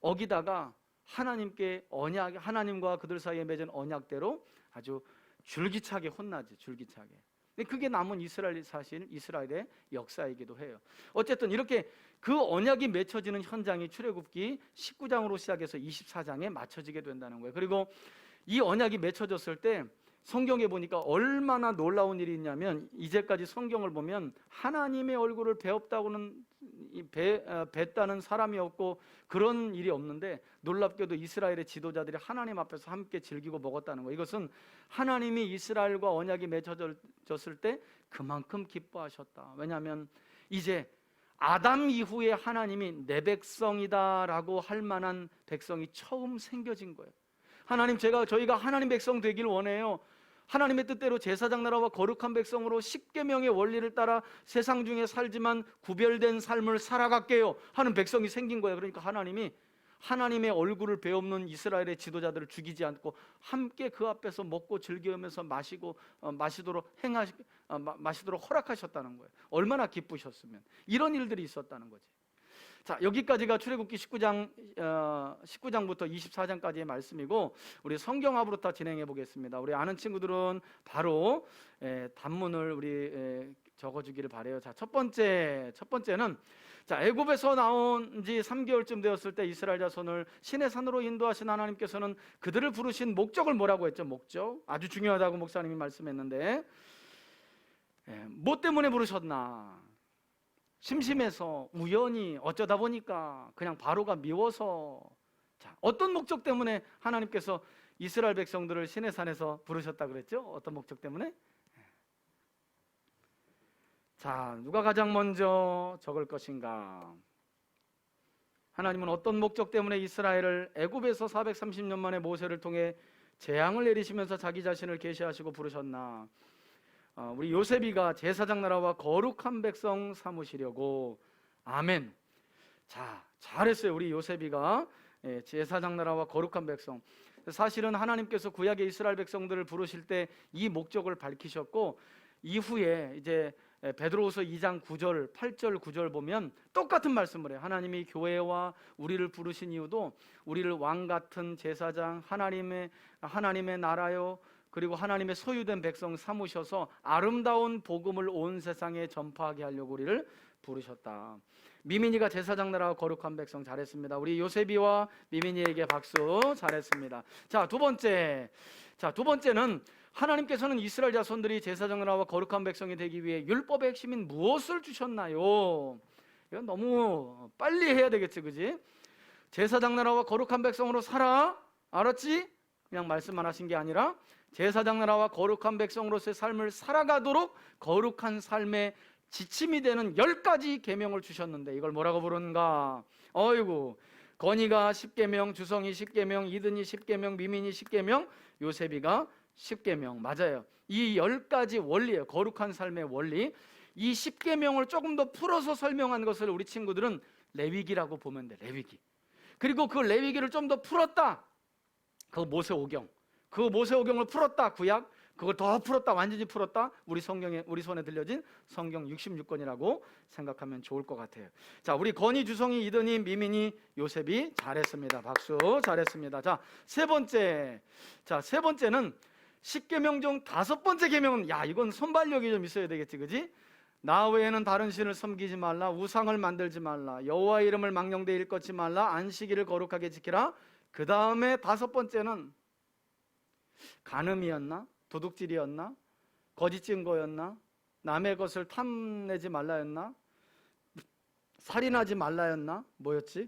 어기다가 하나님께 언약, 하나님과 그들 사이에 맺은 언약대로 아주 줄기차게 혼나지, 줄기차게. 근데 그게 남은 이스라엘, 사실 이스라엘의 역사이기도 해요. 어쨌든 이렇게 그 언약이 맺혀지는 현장이 출애굽기 19장으로 시작해서 24장에 맞춰지게 된다는 거예요. 그리고 이 언약이 맺혀졌을 때 성경에 보니까 얼마나 놀라운 일이 있냐면, 이제까지 성경을 보면 하나님의 얼굴을 뵀다는 사람이 없고 그런 일이 없는데, 놀랍게도 이스라엘의 지도자들이 하나님 앞에서 함께 즐기고 먹었다는 거예요. 이것은 하나님이 이스라엘과 언약이 맺혀졌을 때 그만큼 기뻐하셨다. 왜냐하면 이제 아담 이후에 하나님이 내 백성이다라고 할 만한 백성이 처음 생겨진 거예요. 하나님, 저희가 하나님 백성 되길 원해요. 하나님의 뜻대로 제사장 나라와 거룩한 백성으로 십계명의 원리를 따라 세상 중에 살지만 구별된 삶을 살아갈게요 하는 백성이 생긴 거예요. 그러니까 하나님이 하나님의 얼굴을 배없는 이스라엘의 지도자들을 죽이지 않고 함께 그 앞에서 먹고 즐기면서 마시도록 허락하셨다는 거예요. 얼마나 기쁘셨으면. 이런 일들이 있었다는 거지. 자, 여기까지가 출애굽기 19장부터 24장까지의 말씀이고, 우리 성경합으로 진행해 보겠습니다. 우리 아는 친구들은 바로 단문을 우리 적어주기를 바래요. 자, 첫 번째는 애굽에서 나온 지 3개월쯤 되었을 때 이스라엘 자손을 시내 산으로 인도하신 하나님께서는 그들을 부르신 목적을 뭐라고 했죠? 목적, 아주 중요하다고 목사님이 말씀했는데, 뭐 때문에 부르셨나? 심심해서, 우연히, 어쩌다 보니까, 그냥 바로가 미워서. 자, 어떤 목적 때문에 하나님께서 이스라엘 백성들을 시내산에서 부르셨다 그랬죠? 어떤 목적 때문에? 자, 누가 가장 먼저 적을 것인가? 하나님은 어떤 목적 때문에 이스라엘을 애굽에서 430년 만에 모세를 통해 재앙을 내리시면서 자기 자신을 계시하시고 부르셨나? 우리 요셉이가 제사장 나라와 거룩한 백성 삼으시려고. 아멘. 자, 잘했어요. 우리 요셉이가 제사장 나라와 거룩한 백성. 사실은 하나님께서 구약의 이스라엘 백성들을 부르실 때 이 목적을 밝히셨고, 이후에 이제 베드로후서 2장 9절, 8절, 9절 보면 똑같은 말씀을 해요. 하나님이 교회와 우리를 부르신 이유도 우리를 왕 같은 제사장, 하나님의 나라요, 그리고 하나님의 소유된 백성 삼으셔서 아름다운 복음을 온 세상에 전파하게 하려고 우리를 부르셨다. 미민이가 제사장 나라와 거룩한 백성, 잘했습니다. 우리 요셉이와 미민이에게 박수. 잘했습니다. 자, 두 번째는 하나님께서는 이스라엘 자손들이 제사장 나라와 거룩한 백성이 되기 위해 율법의 핵심인 무엇을 주셨나요? 이건 너무 빨리 해야 되겠지, 그지? 제사장 나라와 거룩한 백성으로 살아. 알았지? 그냥 말씀만 하신 게 아니라 제사장 나라와 거룩한 백성으로서의 삶을 살아가도록 거룩한 삶의 지침이 되는 10가지 계명을 주셨는데, 이걸 뭐라고 부르는가? 어이구, 건이가 10계명, 주성이 10계명, 이든이 10계명, 미민이 10계명, 요셉이가 10계명. 맞아요. 이 10가지 원리예요. 거룩한 삶의 원리. 이 10계명을 조금 더 풀어서 설명한 것을 우리 친구들은 레위기라고 보면 돼. 레위기. 그리고 그 레위기를 좀 더 풀었다. 그 모세오경. 그 모세오경을 풀었다. 구약. 그걸 더 풀었다. 완전히 풀었다. 우리 손에 들려진 성경 66권이라고 생각하면 좋을 것 같아요. 자, 우리 건이, 주성이, 이든이, 미민이, 요셉이 잘했습니다. 박수. 잘했습니다. 자, 세 번째는 10계명 중 5번째 계명은, 이건 손발력이 좀 있어야 되겠지, 그지? 나 외에는 다른 신을 섬기지 말라, 우상을 만들지 말라, 여호와의 이름을 망령되이 일컫지 말라, 안식일을 거룩하게 지키라. 그 다음에 5번째는 간음이었나? 도둑질이었나? 거짓 증거였나? 남의 것을 탐내지 말라였나? 살인하지 말라였나? 뭐였지?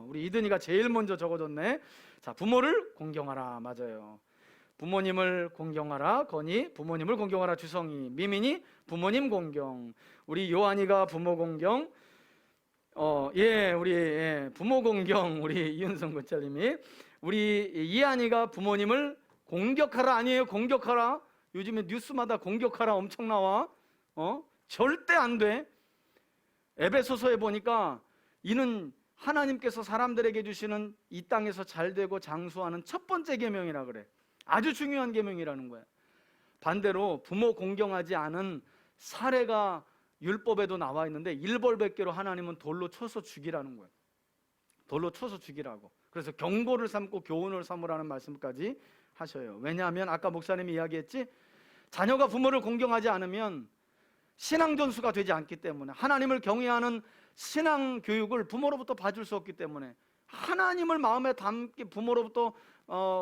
우리 이든이가 제일 먼저 적어줬네. 자, 부모를 공경하라. 맞아요. 부모님을 공경하라. 건이 부모님을 공경하라. 주성이, 미민이 부모님 공경. 우리 요한이가 부모 공경. 우리 부모 공경. 우리 이윤성 권사님이. 우리 이한이가 부모님을 공격하라. 아니에요, 공격하라. 요즘에 뉴스마다 공격하라 엄청 나와. 절대 안 돼. 에베소서에 보니까 이는 하나님께서 사람들에게 주시는 이 땅에서 잘되고 장수하는 첫 번째 계명이라 그래. 아주 중요한 계명이라는 거야. 반대로 부모 공경하지 않은 사례가 율법에도 나와 있는데 일벌백계로 하나님은 돌로 쳐서 죽이라는 거예요. 돌로 쳐서 죽이라고. 그래서 경고를 삼고 교훈을 삼으라는 말씀까지 하셔요. 왜냐하면 아까 목사님이 이야기했지, 자녀가 부모를 공경하지 않으면 신앙 전수가 되지 않기 때문에, 하나님을 경외하는 신앙 교육을 부모로부터 받을 수 없기 때문에, 하나님을 마음에 담게 부모로부터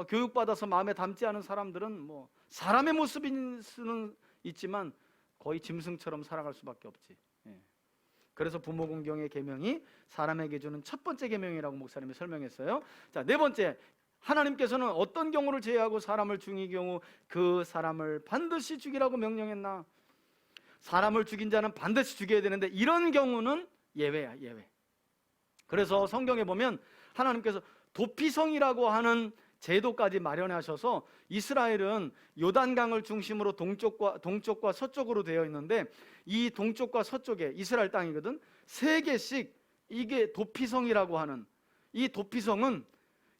교육받아서 마음에 담지 않은 사람들은 뭐 사람의 모습일 수는 있지만 거의 짐승처럼 살아갈 수밖에 없지. 그래서 부모 공경의 계명이 사람에게 주는 첫 번째 계명이라고 목사님이 설명했어요. 자, 네 번째, 하나님께서는 어떤 경우를 제외하고 사람을 죽인 경우 그 사람을 반드시 죽이라고 명령했나? 사람을 죽인 자는 반드시 죽여야 되는데 이런 경우는 예외야, 예외. 그래서 성경에 보면 하나님께서 도피성이라고 하는 제도까지 마련하셔서 이스라엘은 요단강을 중심으로 동쪽과 서쪽으로 되어 있는데, 이 동쪽과 서쪽에 이스라엘 땅이거든. 3개씩 이게 도피성이라고 하는, 이 도피성은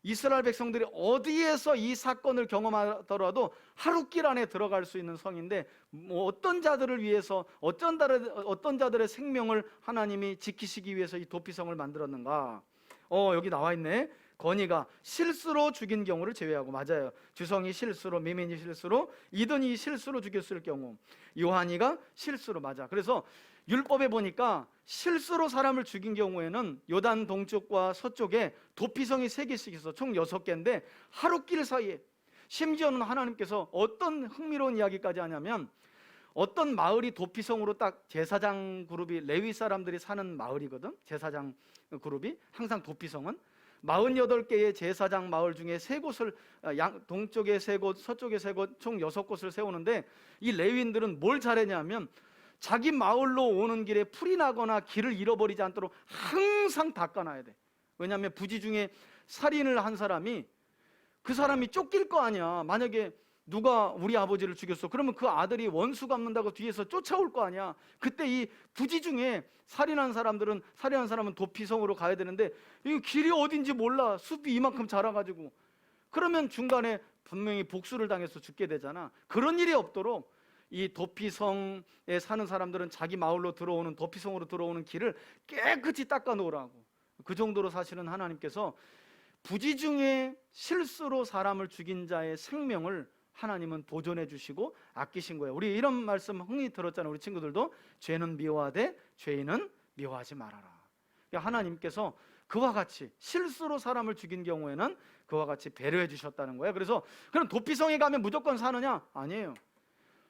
이스라엘 백성들이 어디에서 이 사건을 경험하더라도 하루길 안에 들어갈 수 있는 성인데, 뭐 어떤 자들을 위해서 어떤 자들의 생명을 하나님이 지키시기 위해서 이 도피성을 만들었는가? 여기 나와 있네. 건이가 실수로 죽인 경우를 제외하고. 맞아요. 주성이 실수로, 미민이 실수로, 이든이 실수로 죽였을 경우, 요한이가 실수로. 맞아. 그래서 율법에 보니까 실수로 사람을 죽인 경우에는 요단 동쪽과 서쪽에 도피성이 3개씩 있어. 총 6개인데 하루길 사이에, 심지어는 하나님께서 어떤 흥미로운 이야기까지 하냐면, 어떤 마을이 도피성으로 딱 제사장 그룹이, 레위 사람들이 사는 마을이거든. 제사장 그룹이 항상 도피성은 48개의 제사장 마을 중에 3곳을, 동쪽에 3곳, 서쪽에 3곳, 총 6곳을 세우는데, 이 레위인들은 뭘 잘했냐면 자기 마을로 오는 길에 풀이 나거나 길을 잃어버리지 않도록 항상 닦아놔야 돼. 왜냐하면 부지 중에 살인을 한 사람이, 그 사람이 쫓길 거 아니야. 만약에 누가 우리 아버지를 죽였어, 그러면 그 아들이 원수 갚는다고 뒤에서 쫓아올 거 아니야. 그때 이 부지 중에 살인한 사람은 도피성으로 가야 되는데, 이 길이 어딘지 몰라. 숲이 이만큼 자라가지고. 그러면 중간에 분명히 복수를 당해서 죽게 되잖아. 그런 일이 없도록 이 도피성에 사는 사람들은 자기 마을로 들어오는, 도피성으로 들어오는 길을 깨끗이 닦아 놓으라고. 그 정도로 사실은 하나님께서 부지 중에 실수로 사람을 죽인 자의 생명을 하나님은 보존해 주시고 아끼신 거예요. 우리 이런 말씀 흥이 들었잖아요. 우리 친구들도 죄는 미워하되 죄인은 미워하지 말아라. 그러니까 하나님께서 그와 같이 실수로 사람을 죽인 경우에는 그와 같이 배려해 주셨다는 거예요. 그래서 그럼 도피성에 가면 무조건 사느냐? 아니에요.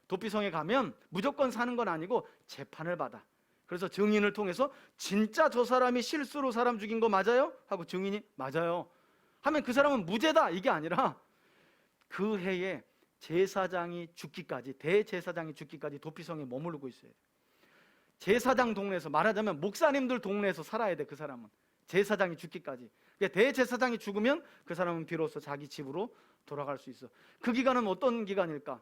도피성에 가면 무조건 사는 건 아니고 재판을 받아. 그래서 증인을 통해서 진짜 저 사람이 실수로 사람 죽인 거 맞아요? 하고 증인이 맞아요 하면 그 사람은 무죄다, 이게 아니라 그 해에 제사장이 죽기까지, 대제사장이 죽기까지 도피성에 머무르고 있어야 돼. 제사장 동네에서, 말하자면 목사님들 동네에서 살아야 돼. 그 사람은 제사장이 죽기까지. 그러니까 대제사장이 죽으면 그 사람은 비로소 자기 집으로 돌아갈 수 있어. 그 기간은 어떤 기간일까?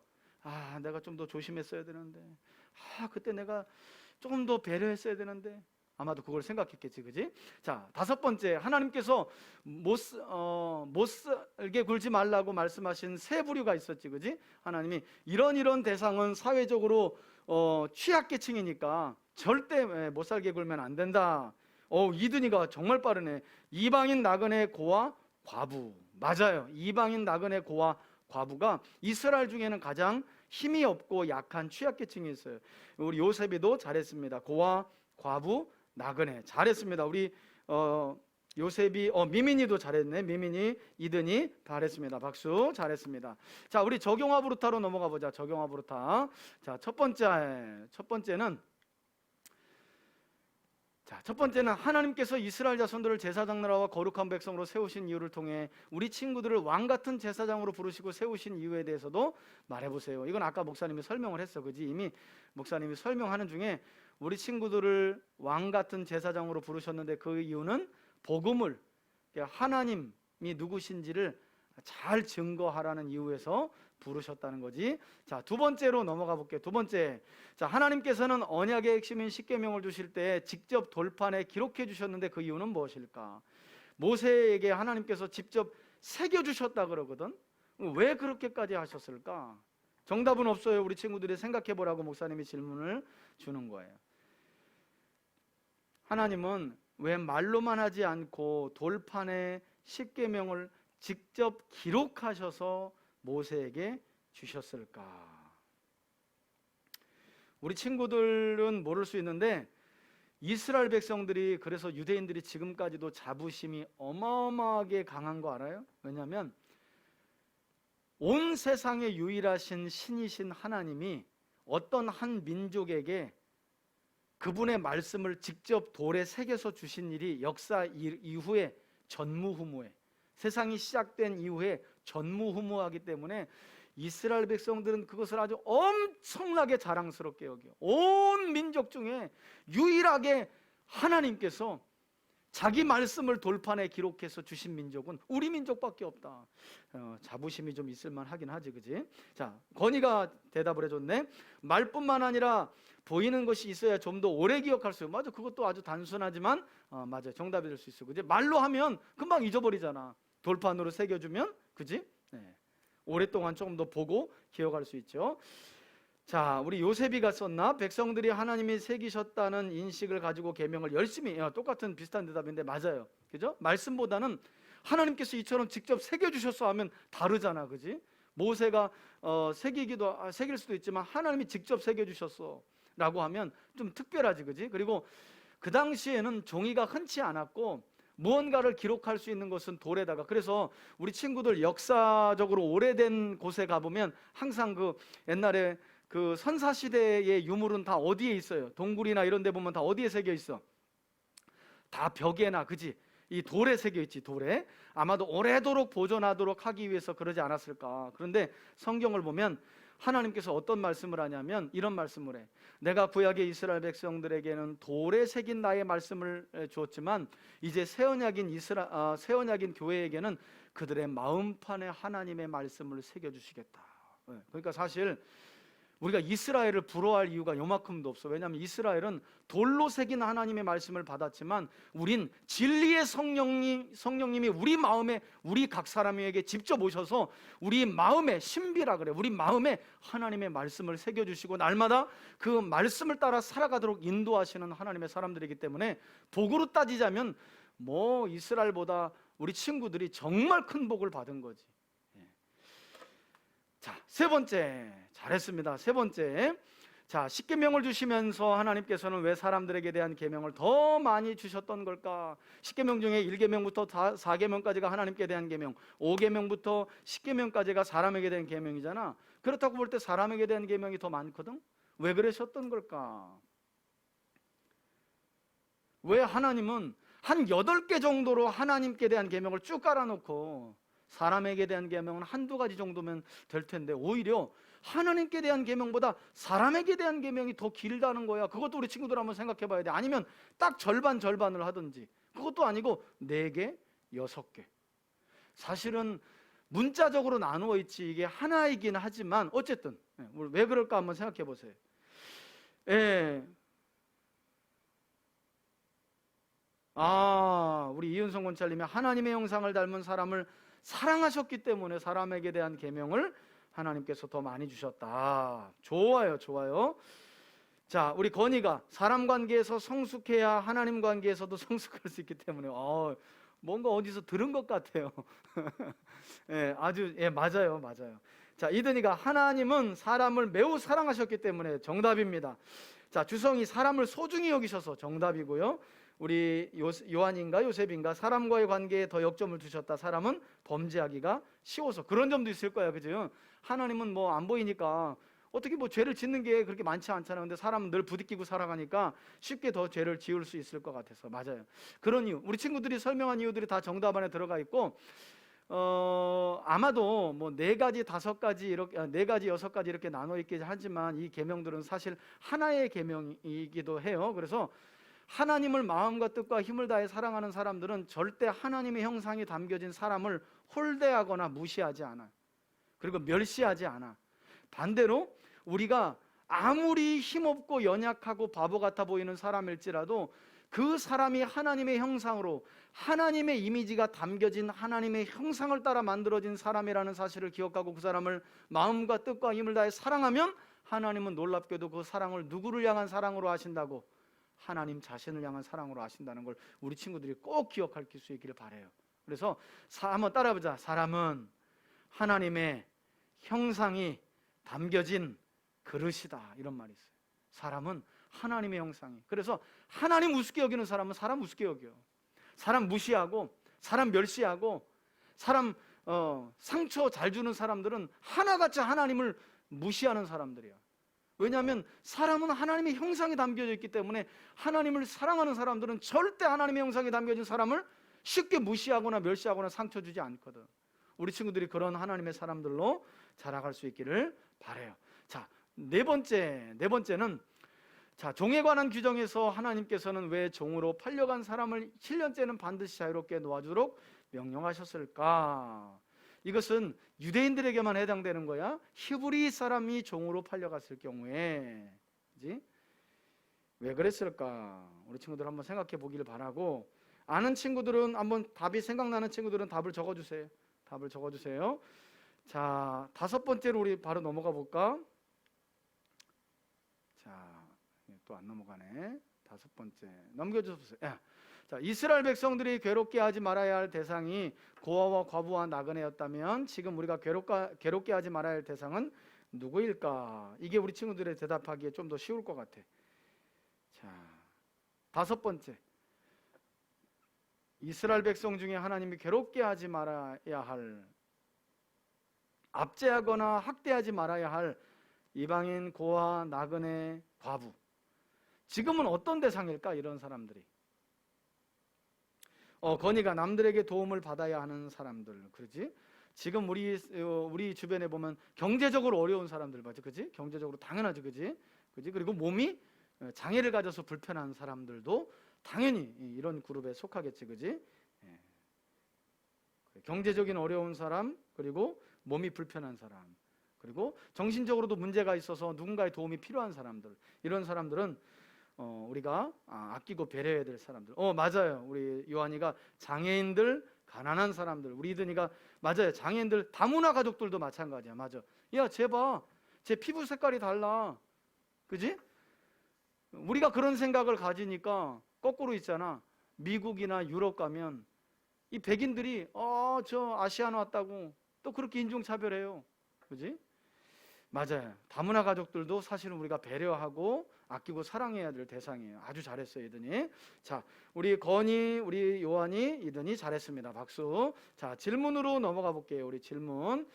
내가 좀 더 조심했어야 되는데, 그때 내가 조금 더 배려했어야 되는데, 아마도 그걸 생각했겠지, 그지? 자, 5번째, 하나님께서 못 살게 굴지 말라고 말씀하신 3부류가 있었지, 그지? 하나님이 이런 대상은 사회적으로 취약계층이니까 절대 못 살게 굴면 안 된다. 이든이가 정말 빠르네. 이방인 나그네 고와 과부. 맞아요. 이방인 나그네 고와 과부가 이스라엘 중에는 가장 힘이 없고 약한 취약계층이 있어요. 우리 요셉이도 잘했습니다. 고와 과부 나그네 잘했습니다. 우리 요셉이, 미민이도 잘했네. 미민이, 이든이 잘했습니다. 박수. 잘했습니다. 자, 우리 적용화브루타로 넘어가 보자. 적용화브루타. 자, 첫 번째는 하나님께서 이스라엘 자손들을 제사장 나라와 거룩한 백성으로 세우신 이유를 통해 우리 친구들을 왕 같은 제사장으로 부르시고 세우신 이유에 대해서도 말해보세요. 이건 아까 목사님이 설명을 했어, 그지? 이미 목사님이 설명하는 중에 우리 친구들을 왕 같은 제사장으로 부르셨는데 그 이유는 복음을, 하나님이 누구신지를 잘 증거하라는 이유에서 부르셨다는 거지. 자, 두 번째로 넘어가 볼게요. 두 번째, 자, 하나님께서는 언약의 핵심인 십계명을 주실 때 직접 돌판에 기록해 주셨는데 그 이유는 무엇일까? 모세에게 하나님께서 직접 새겨 주셨다 그러거든. 왜 그렇게까지 하셨을까? 정답은 없어요. 우리 친구들이 생각해 보라고 목사님이 질문을 주는 거예요. 하나님은 왜 말로만 하지 않고 돌판에 십계명을 직접 기록하셔서 모세에게 주셨을까? 우리 친구들은 모를 수 있는데 이스라엘 백성들이, 그래서 유대인들이 지금까지도 자부심이 어마어마하게 강한 거 알아요? 왜냐하면 온 세상에 유일하신 신이신 하나님이 어떤 한 민족에게 그분의 말씀을 직접 돌에 새겨서 주신 일이 역사 이후에 전무후무해, 세상이 시작된 이후에 전무후무하기 때문에 이스라엘 백성들은 그것을 아주 엄청나게 자랑스럽게 여겨요. 온 민족 중에 유일하게 하나님께서 자기 말씀을 돌판에 기록해서 주신 민족은 우리 민족밖에 없다. 자부심이 좀 있을만 하긴 하지, 그지? 자, 건이가 대답을 해줬네. 말뿐만 아니라 보이는 것이 있어야 좀 더 오래 기억할 수 있어요. 맞아, 그것도 아주 단순하지만 맞아, 정답이 될 수 있어, 그지? 말로 하면 금방 잊어버리잖아. 돌판으로 새겨주면, 그지? 네. 오랫동안 조금 더 보고 기억할 수 있죠. 자, 우리 요셉이가 썼나? 백성들이 하나님이 새기셨다는 인식을 가지고 계명을 열심히, 똑같은 비슷한 대답인데 맞아요, 그죠? 말씀보다는 하나님께서 이처럼 직접 새겨주셨어 하면 다르잖아, 그지? 모세가 새길 수도 있지만 하나님이 직접 새겨주셨어 라고 하면 좀 특별하지, 그지? 그리고 그 당시에는 종이가 흔치 않았고 무언가를 기록할 수 있는 것은 돌에다가, 그래서 우리 친구들 역사적으로 오래된 곳에 가보면 항상 그 옛날에 그 선사시대의 유물은 다 어디에 있어요? 동굴이나 이런 데 보면 다 어디에 새겨 있어? 다 벽에나, 그지? 이 돌에 새겨 있지, 돌에. 아마도 오래도록 보존하도록 하기 위해서 그러지 않았을까. 그런데 성경을 보면 하나님께서 어떤 말씀을 하냐면 이런 말씀을 해. 내가 구약의 이스라엘 백성들에게는 돌에 새긴 나의 말씀을 주었지만 이제 새언약인 교회에게는 그들의 마음판에 하나님의 말씀을 새겨주시겠다. 그러니까 사실 우리가 이스라엘을 부러워할 이유가 요만큼도 없어. 왜냐하면 이스라엘은 돌로 새긴 하나님의 말씀을 받았지만 우린 진리의 성령님이 우리 마음에, 우리 각 사람에게 직접 오셔서 우리 마음에, 신비라 그래, 우리 마음에 하나님의 말씀을 새겨주시고 날마다 그 말씀을 따라 살아가도록 인도하시는 하나님의 사람들이기 때문에 복으로 따지자면 뭐 이스라엘보다 우리 친구들이 정말 큰 복을 받은 거지. 자, 세 번째, 잘했습니다. 세 번째, 자, 십계명을 주시면서 하나님께서는 왜 사람들에게 대한 계명을 더 많이 주셨던 걸까? 십계명 중에 1계명부터 4계명까지가 하나님께 대한 계명, 5계명부터 10계명까지가 사람에게 대한 계명이잖아. 그렇다고 볼 때 사람에게 대한 계명이 더 많거든. 왜 그러셨던 걸까? 왜 하나님은 한 8개 정도로 하나님께 대한 계명을 쭉 깔아놓고 사람에게 대한 계명은 한두 가지 정도면 될 텐데 오히려 하나님께 대한 계명보다 사람에게 대한 계명이 더 길다는 거야. 그것도 우리 친구들 한번 생각해 봐야 돼. 아니면 딱 절반을 하든지. 그것도 아니고 4개, 6개. 사실은 문자적으로 나누어 있지 이게 하나이긴 하지만 어쨌든 왜 그럴까 한번 생각해 보세요. 우리 이윤성 권찰님이 하나님의 형상을 닮은 사람을 사랑하셨기 때문에 사람에게 대한 계명을 하나님께서 더 많이 주셨다. 좋아요, 좋아요. 자, 우리 건이가 사람 관계에서 성숙해야 하나님 관계에서도 성숙할 수 있기 때문에 뭔가 어디서 들은 것 같아요. 맞아요. 자, 이든이가 하나님은 사람을 매우 사랑하셨기 때문에 정답입니다. 자, 주성이 사람을 소중히 여기셔서 정답이고요. 우리 요한인가 요셉인가 사람과의 관계에 더 역점을 두셨다. 사람은 범죄하기가 쉬워서. 그런 점도 있을 거야, 그죠? 하나님은 뭐 안 보이니까 어떻게 뭐 죄를 짓는 게 그렇게 많지 않잖아요. 근데 사람은 늘 부딪히고 살아가니까 쉽게 더 죄를 지을 수 있을 것 같아서. 맞아요. 그런 이유, 우리 친구들이 설명한 이유들이 다 정답 안에 들어가 있고 아마도 뭐 4가지, 5가지 이렇게 4가지, 6가지 이렇게 나눠 있긴 하지만 이 계명들은 사실 하나의 계명이기도 해요. 그래서 하나님을 마음과 뜻과 힘을 다해 사랑하는 사람들은 절대 하나님의 형상이 담겨진 사람을 홀대하거나 무시하지 않아요. 그리고 멸시하지 않아. 반대로 우리가 아무리 힘없고 연약하고 바보 같아 보이는 사람일지라도 그 사람이 하나님의 형상으로 하나님의 이미지가 담겨진 하나님의 형상을 따라 만들어진 사람이라는 사실을 기억하고 그 사람을 마음과 뜻과 힘을 다해 사랑하면 하나님은 놀랍게도 그 사랑을 누구를 향한 사랑으로 하신다고? 하나님 자신을 향한 사랑으로 하신다는 걸 우리 친구들이 꼭 기억할 수 있기를 바라요. 그래서 한번 따라해보자. 사람은 하나님의 형상이 담겨진 그릇이다, 이런 말이 있어요. 사람은 하나님의 형상이. 그래서 하나님 우습게 여기는 사람은 사람 우습게 여겨요. 사람 무시하고 사람 멸시하고 사람 상처 잘 주는 사람들은 하나같이 하나님을 무시하는 사람들이야. 왜냐하면 사람은 하나님의 형상이 담겨져 있기 때문에 하나님을 사랑하는 사람들은 절대 하나님의 형상이 담겨진 사람을 쉽게 무시하거나 멸시하거나 상처 주지 않거든. 우리 친구들이 그런 하나님의 사람들로 자라갈 수 있기를 바라요. 자, 네 번째는 자, 종에 관한 규정에서 하나님께서는 왜 종으로 팔려간 사람을 7년째는 반드시 자유롭게 놓아주도록 명령하셨을까? 이것은 유대인들에게만 해당되는 거야. 히브리 사람이 종으로 팔려갔을 경우에, 그지? 왜 그랬을까? 우리 친구들 한번 생각해 보기를 바라고, 아는 친구들은 한번 답이 생각나는 친구들은 답을 적어주세요. 답을 적어주세요. 자, 5번째로 우리 바로 넘어가 볼까? 자, 또 안 넘어가네. 5번째 넘겨주세요. 자, 이스라엘 백성들이 괴롭게 하지 말아야 할 대상이 고아와 과부와 나그네였다면 지금 우리가 괴롭게 하지 말아야 할 대상은 누구일까? 이게 우리 친구들의 대답하기에 좀 더 쉬울 것 같아. 자, 5번째, 이스라엘 백성 중에 하나님이 괴롭게 하지 말아야 할, 압제하거나 학대하지 말아야 할 이방인, 고아, 나그네, 과부, 지금은 어떤 대상일까? 이런 사람들이 건이가 남들에게 도움을 받아야 하는 사람들, 그렇지? 지금 우리 주변에 보면 경제적으로 어려운 사람들 맞지, 그지? 경제적으로 당연하지, 그지? 그지? 그리고 몸이 장애를 가져서 불편한 사람들도 당연히 이런 그룹에 속하겠지, 그지? 경제적인 어려운 사람, 그리고 몸이 불편한 사람, 그리고 정신적으로도 문제가 있어서 누군가의 도움이 필요한 사람들, 이런 사람들은 우리가 아끼고 배려해야 될 사람들. 맞아요. 우리 요한이가 장애인들, 가난한 사람들, 우리 이든이가 맞아요. 장애인들, 다문화 가족들도 마찬가지야. 맞아. 야, 쟤 봐. 쟤 피부 색깔이 달라. 그지? 우리가 그런 생각을 가지니까 거꾸로 있잖아. 미국이나 유럽 가면 이 백인들이 저 아시아나 왔다고 또 그렇게 인종차별해요. 그지? 맞아요. 다문화 가족들도 사실은 우리가 배려하고 아끼고 사랑해야 될 대상이에요. 아주 잘했어요, 이든이. 자, 우리 건이, 우리 요한이, 이든이 잘했습니다. 박수. 자, 질문으로 넘어가 볼게요. 우리 질문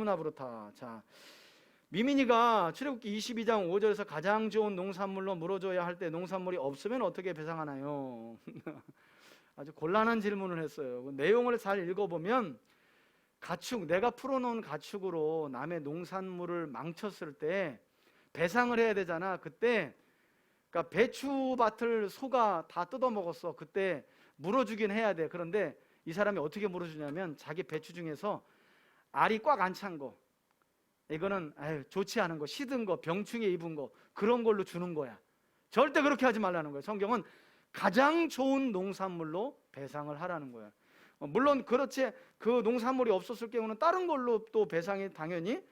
앞으로 타. 자, 미민이가 출애굽기 22장 5절에서 가장 좋은 농산물로 물어줘야 할 때 농산물이 없으면 어떻게 배상하나요? 아주 곤란한 질문을 했어요. 그 내용을 잘 읽어보면 가축, 내가 풀어놓은 가축으로 남의 농산물을 망쳤을 때 배상을 해야 되잖아. 그때 그러니까 배추밭을 소가 다 뜯어먹었어. 그때 물어주긴 해야 돼. 그런데 이 사람이 어떻게 물어주냐면 자기 배추 중에서 알이 꽉 안 찬 거, 이거는 좋지 않은 거, 시든 거, 병충해 입은 거, 그런 걸로 주는 거야. 절대 그렇게 하지 말라는 거야. 성경은 가장 좋은 농산물로 배상을 하라는 거야. 물론 그렇지, 그 농산물이 없었을 경우는 다른 걸로 또 배상이 당연히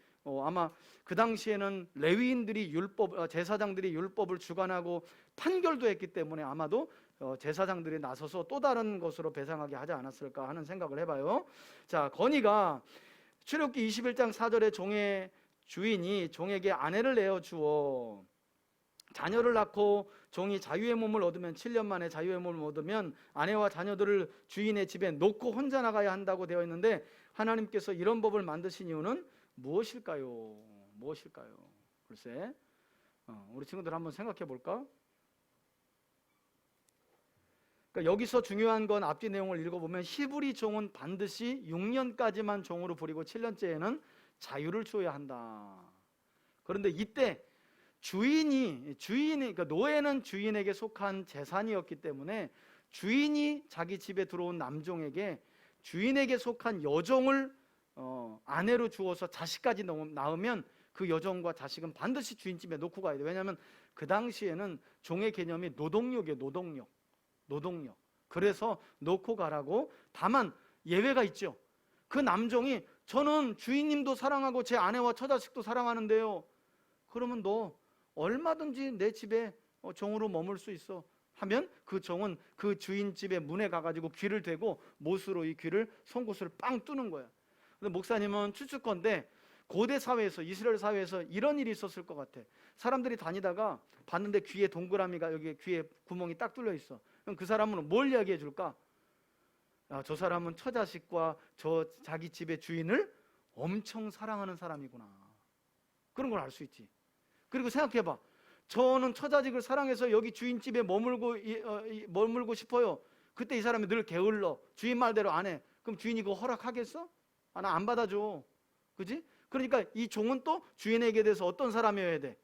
아마 그 당시에는 레위인들이 제사장들이 율법을 주관하고 판결도 했기 때문에 아마도 제사장들이 나서서 또 다른 것으로 배상하게 하지 않았을까 하는 생각을 해봐요. 자, 건이가 출애굽기 21장 4절에 종의 주인이 종에게 아내를 내어주어 자녀를 낳고 종이 자유의 몸을 얻으면 7년 만에 자유의 몸을 얻으면 아내와 자녀들을 주인의 집에 놓고 혼자 나가야 한다고 되어 있는데 하나님께서 이런 법을 만드신 이유는 무엇일까요? 무엇일까요? 글쎄, 우리 친구들 한번 생각해 볼까? 그러니까 여기서 중요한 건 앞뒤 내용을 읽어보면 히브리 종은 반드시 6년까지만 종으로 부리고 7년째에는 자유를 주어야 한다. 그런데 이때 주인이 그러니까 노예는 주인에게 속한 재산이었기 때문에 주인이 자기 집에 들어온 남종에게 주인에게 속한 여종을 아내로 주어서 자식까지 낳으면 그 여종과 자식은 반드시 주인집에 놓고 가야 돼. 왜냐하면 그 당시에는 종의 개념이 노동력이에요. 노동력. 그래서 놓고 가라고. 다만 예외가 있죠. 그 남종이 저는 주인님도 사랑하고 제 아내와 처자식도 사랑하는데요. 그러면 너 얼마든지 내 집에 종으로 머물 수 있어 하면 그 종은 그 주인 집에 문에 가가지고 귀를 대고 못으로 이 귀를 송곳을 빵 뚫는 거야. 근데 목사님은 추측건데 고대 사회에서, 이스라엘 사회에서 이런 일이 있었을 것 같아. 사람들이 다니다가 봤는데 귀에 동그라미가, 여기 귀에 구멍이 딱 뚫려 있어. 그럼 그 사람은 뭘 이야기해 줄까? 저 사람은 처자식과 저 자기 집의 주인을 엄청 사랑하는 사람이구나. 그런 걸 알 수 있지. 그리고 생각해봐. 저는 처자식을 사랑해서 여기 주인 집에 머물고 싶어요. 그때 이 사람이 늘 게을러. 주인 말대로 안 해. 그럼 주인이 그거 허락하겠어? 나 안 받아줘. 그지? 그러니까 이 종은 또 주인에게 대해서 어떤 사람이어야 돼?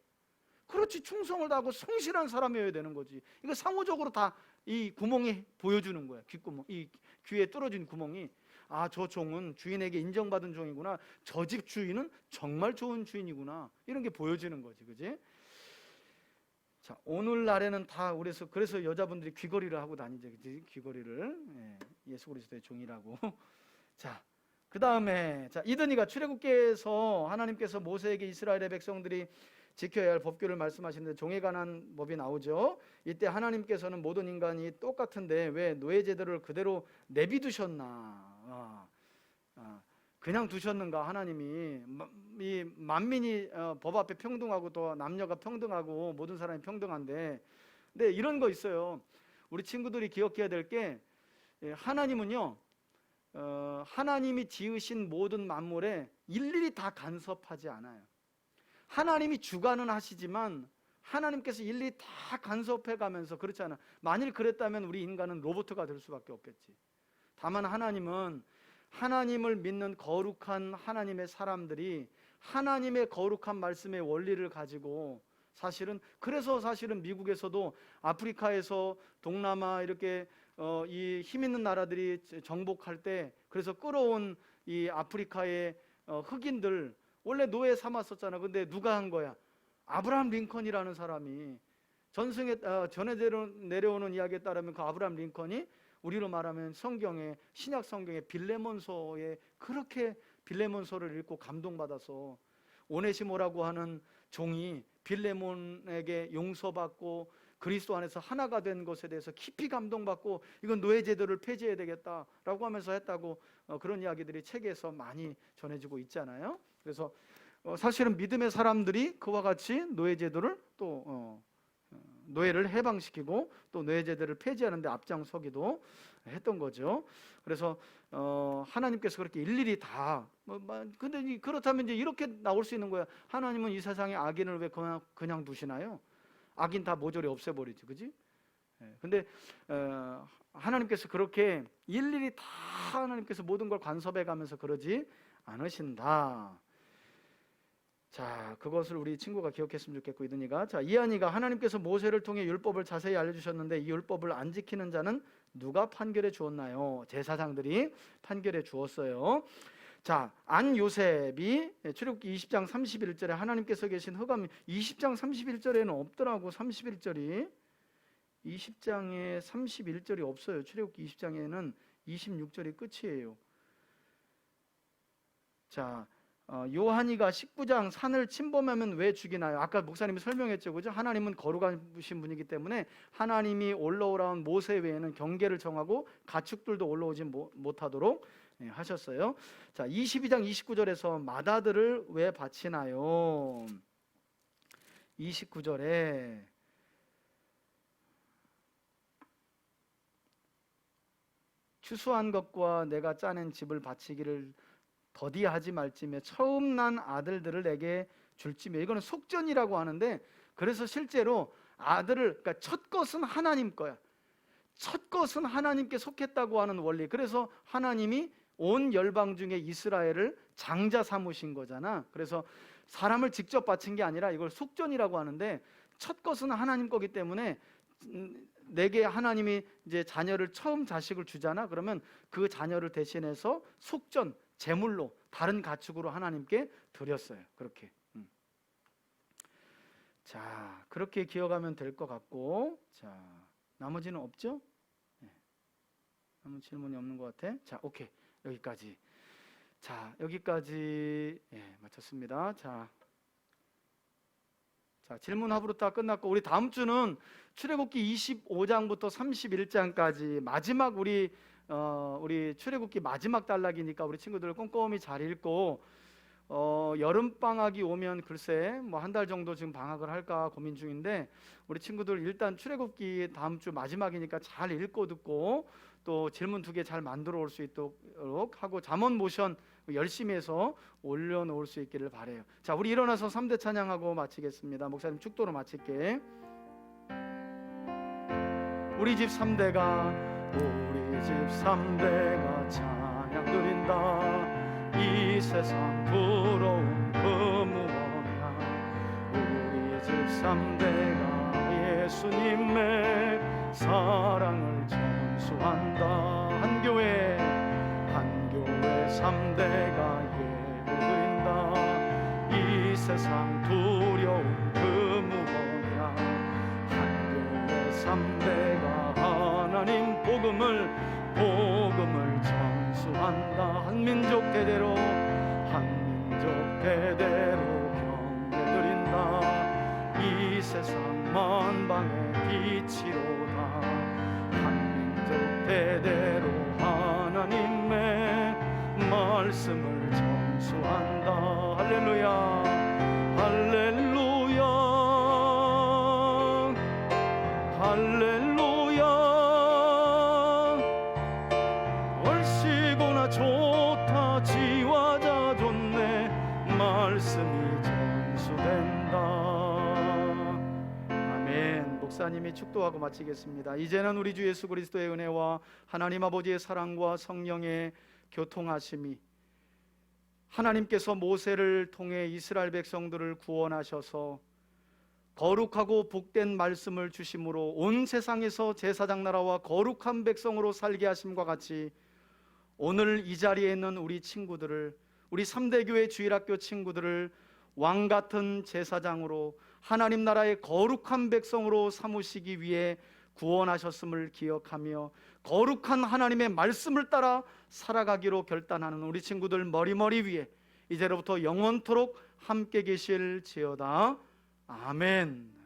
그렇지, 충성을 다하고 성실한 사람이어야 되는 거지. 이거 상호적으로 다 이 구멍이 보여주는 거야. 귓구멍, 이 귀에 뚫어진 구멍이, 저 종은 주인에게 인정받은 종이구나. 저 집 주인은 정말 좋은 주인이구나. 이런 게 보여지는 거지, 그지? 자, 오늘날에는 다 그래서 여자분들이 귀걸이를 하고 다니죠, 그지? 귀걸이를. 예수 그리스도의 종이라고. 자, 그 다음에 이드니가 출애굽기에서 하나님께서 모세에게 이스라엘의 백성들이 지켜야 할 법규를 말씀하시는데 종에 관한 법이 나오죠. 이때 하나님께서는 모든 인간이 똑같은데 왜 노예 제도를 그대로 내비두셨나? 그냥 두셨는가? 하나님이 이 만민이 법 앞에 평등하고 또 남녀가 평등하고 모든 사람이 평등한데, 근데 이런 거 있어요. 우리 친구들이 기억해야 될 게, 하나님은요, 하나님이 지으신 모든 만물에 일일이 다 간섭하지 않아요. 하나님이 주관은 하시지만 하나님께서 일일이 다 간섭해 가면서, 그렇지 않아. 만일 그랬다면 우리 인간은 로봇가 될 수밖에 없겠지. 다만 하나님은 하나님을 믿는 거룩한 하나님의 사람들이 하나님의 거룩한 말씀의 원리를 가지고, 그래서 사실은 미국에서도 아프리카에서 동남아 이렇게 이 힘 있는 나라들이 정복할 때, 그래서 끌어온 이 아프리카의 흑인들 원래 노예 삼았었잖아. 근데 누가 한 거야? 아브라함 링컨이라는 사람이. 전승에 전해 내려오는 이야기에 따르면 그 아브라함 링컨이 우리로 말하면 성경에, 신약 성경에 빌레몬서에 그렇게 빌레몬서를 읽고 감동받아서 오네시모라고 하는 종이 빌레몬에게 용서받고 그리스도 안에서 하나가 된 것에 대해서 깊이 감동받고 이건 노예 제도를 폐지해야 되겠다라고 하면서 했다고, 그런 이야기들이 책에서 많이 전해지고 있잖아요. 그래서 사실은 믿음의 사람들이 그와 같이 노예 제도를 또 노예를 해방시키고 또 노예 제도를 폐지하는 데 앞장서기도 했던 거죠. 그래서 하나님께서 그렇게 일일이 다 근데 그렇다면 이제 이렇게 나올 수 있는 거야. 하나님은 이 세상에 악인을 왜 그냥 두시나요? 악인 다 모조리 없애버리지, 그지? 근데 하나님께서 그렇게 일일이 다 하나님께서 모든 걸 간섭해 가면서 그러지 않으신다. 자, 그것을 우리 친구가 기억했으면 좋겠고, 이든이가. 이한이가 하나님께서 모세를 통해 율법을 자세히 알려주셨는데 이 율법을 안 지키는 자는 누가 판결해 주었나요? 제사장들이 판결해 주었어요. 자, 안요셉이 출애굽기 20장 31절에 하나님께서 계신 흑암, 20장 31절에는 없더라고. 31절이 20장에 31절이 없어요. 출애굽기 20장에는 26절이 끝이에요. 자, 요한이가 19장 산을 침범하면 왜 죽이나요? 아까 목사님이 설명했죠, 그죠? 하나님은 거룩하신 분이기 때문에 하나님이 올라오라는 모세 외에는 경계를 정하고 가축들도 올라오지 못하도록 하셨어요. 자, 22장 29절에서 마다들을 왜 바치나요? 29절에 추수한 것과 내가 짜낸 집을 바치기를 더디하지 말지며 처음 난 아들들을 내게 줄지며. 이거는 속전이라고 하는데, 그래서 실제로 아들을, 그러니까 첫 것은 하나님 거야. 첫 것은 하나님께 속했다고 하는 원리. 그래서 하나님이 온 열방 중에 이스라엘을 장자 삼으신 거잖아. 그래서 사람을 직접 바친 게 아니라 이걸 속전이라고 하는데, 첫 것은 하나님 거기 때문에 내게 하나님이 이제 자녀를 처음 자식을 주잖아. 그러면 그 자녀를 대신해서 속전, 제물로 다른 가축으로 하나님께 드렸어요. 그렇게. 자, 그렇게 기억하면 될 것 같고, 자, 나머지는 없죠? 네. 아무 질문이 없는 것 같아. 자, 오케이. 여기까지. 자, 여기까지. 예, 마쳤습니다. 자, 질문 합으로 다 끝났고, 우리 다음 주는 출애굽기 25장부터 31장까지 마지막 우리 출애굽기 마지막 단락이니까 우리 친구들 꼼꼼히 잘 읽고, 여름 방학이 오면 글쎄 뭐 한 달 정도 지금 방학을 할까 고민 중인데, 우리 친구들 일단 출애굽기 다음 주 마지막이니까 잘 읽고 듣고 또 질문 2개 잘 만들어 올 수 있도록 하고 잠언 모션 열심히 해서 올려놓을 수 있기를 바래요. 자, 우리 일어나서 3대 찬양하고 마치겠습니다. 목사님 축도로 마칠게. 우리 집 3대가 찬양 드린다. 이 세상 부러운 그 무엇이나 우리 집 3대가 예수님의 사랑을 전수한다. 한 교회 3대가 예배드린다. 이 세상 두려운 그 무엇이나 한 교회 3대가 하나님 복음을 전수한다. 한민족 대대로 경배드린다. 이 세상 만방의 빛이로다. 한민족 대대로 하나님의 말씀을 전수한다. 할렐루야, 할렐루야, 할렐루야. 얼씨구나 좋다. 지화자 좋네. 말씀이 전수된다. 아멘. 목사님이 축도하고 마치겠습니다. 이제는 우리 주 예수 그리스도의 은혜와 하나님 아버지의 사랑과 성령의 교통하심이, 하나님께서 모세를 통해 이스라엘 백성들을 구원하셔서 거룩하고 복된 말씀을 주심으로 온 세상에서 제사장 나라와 거룩한 백성으로 살게 하심과 같이 오늘 이 자리에 있는 우리 친구들을, 우리 3대 교회 주일학교 친구들을 왕같은 제사장으로 하나님 나라의 거룩한 백성으로 삼으시기 위해 구원하셨음을 기억하며 거룩한 하나님의 말씀을 따라 살아가기로 결단하는 우리 친구들 머리 위에 이제로부터 영원토록 함께 계실지어다. 아멘.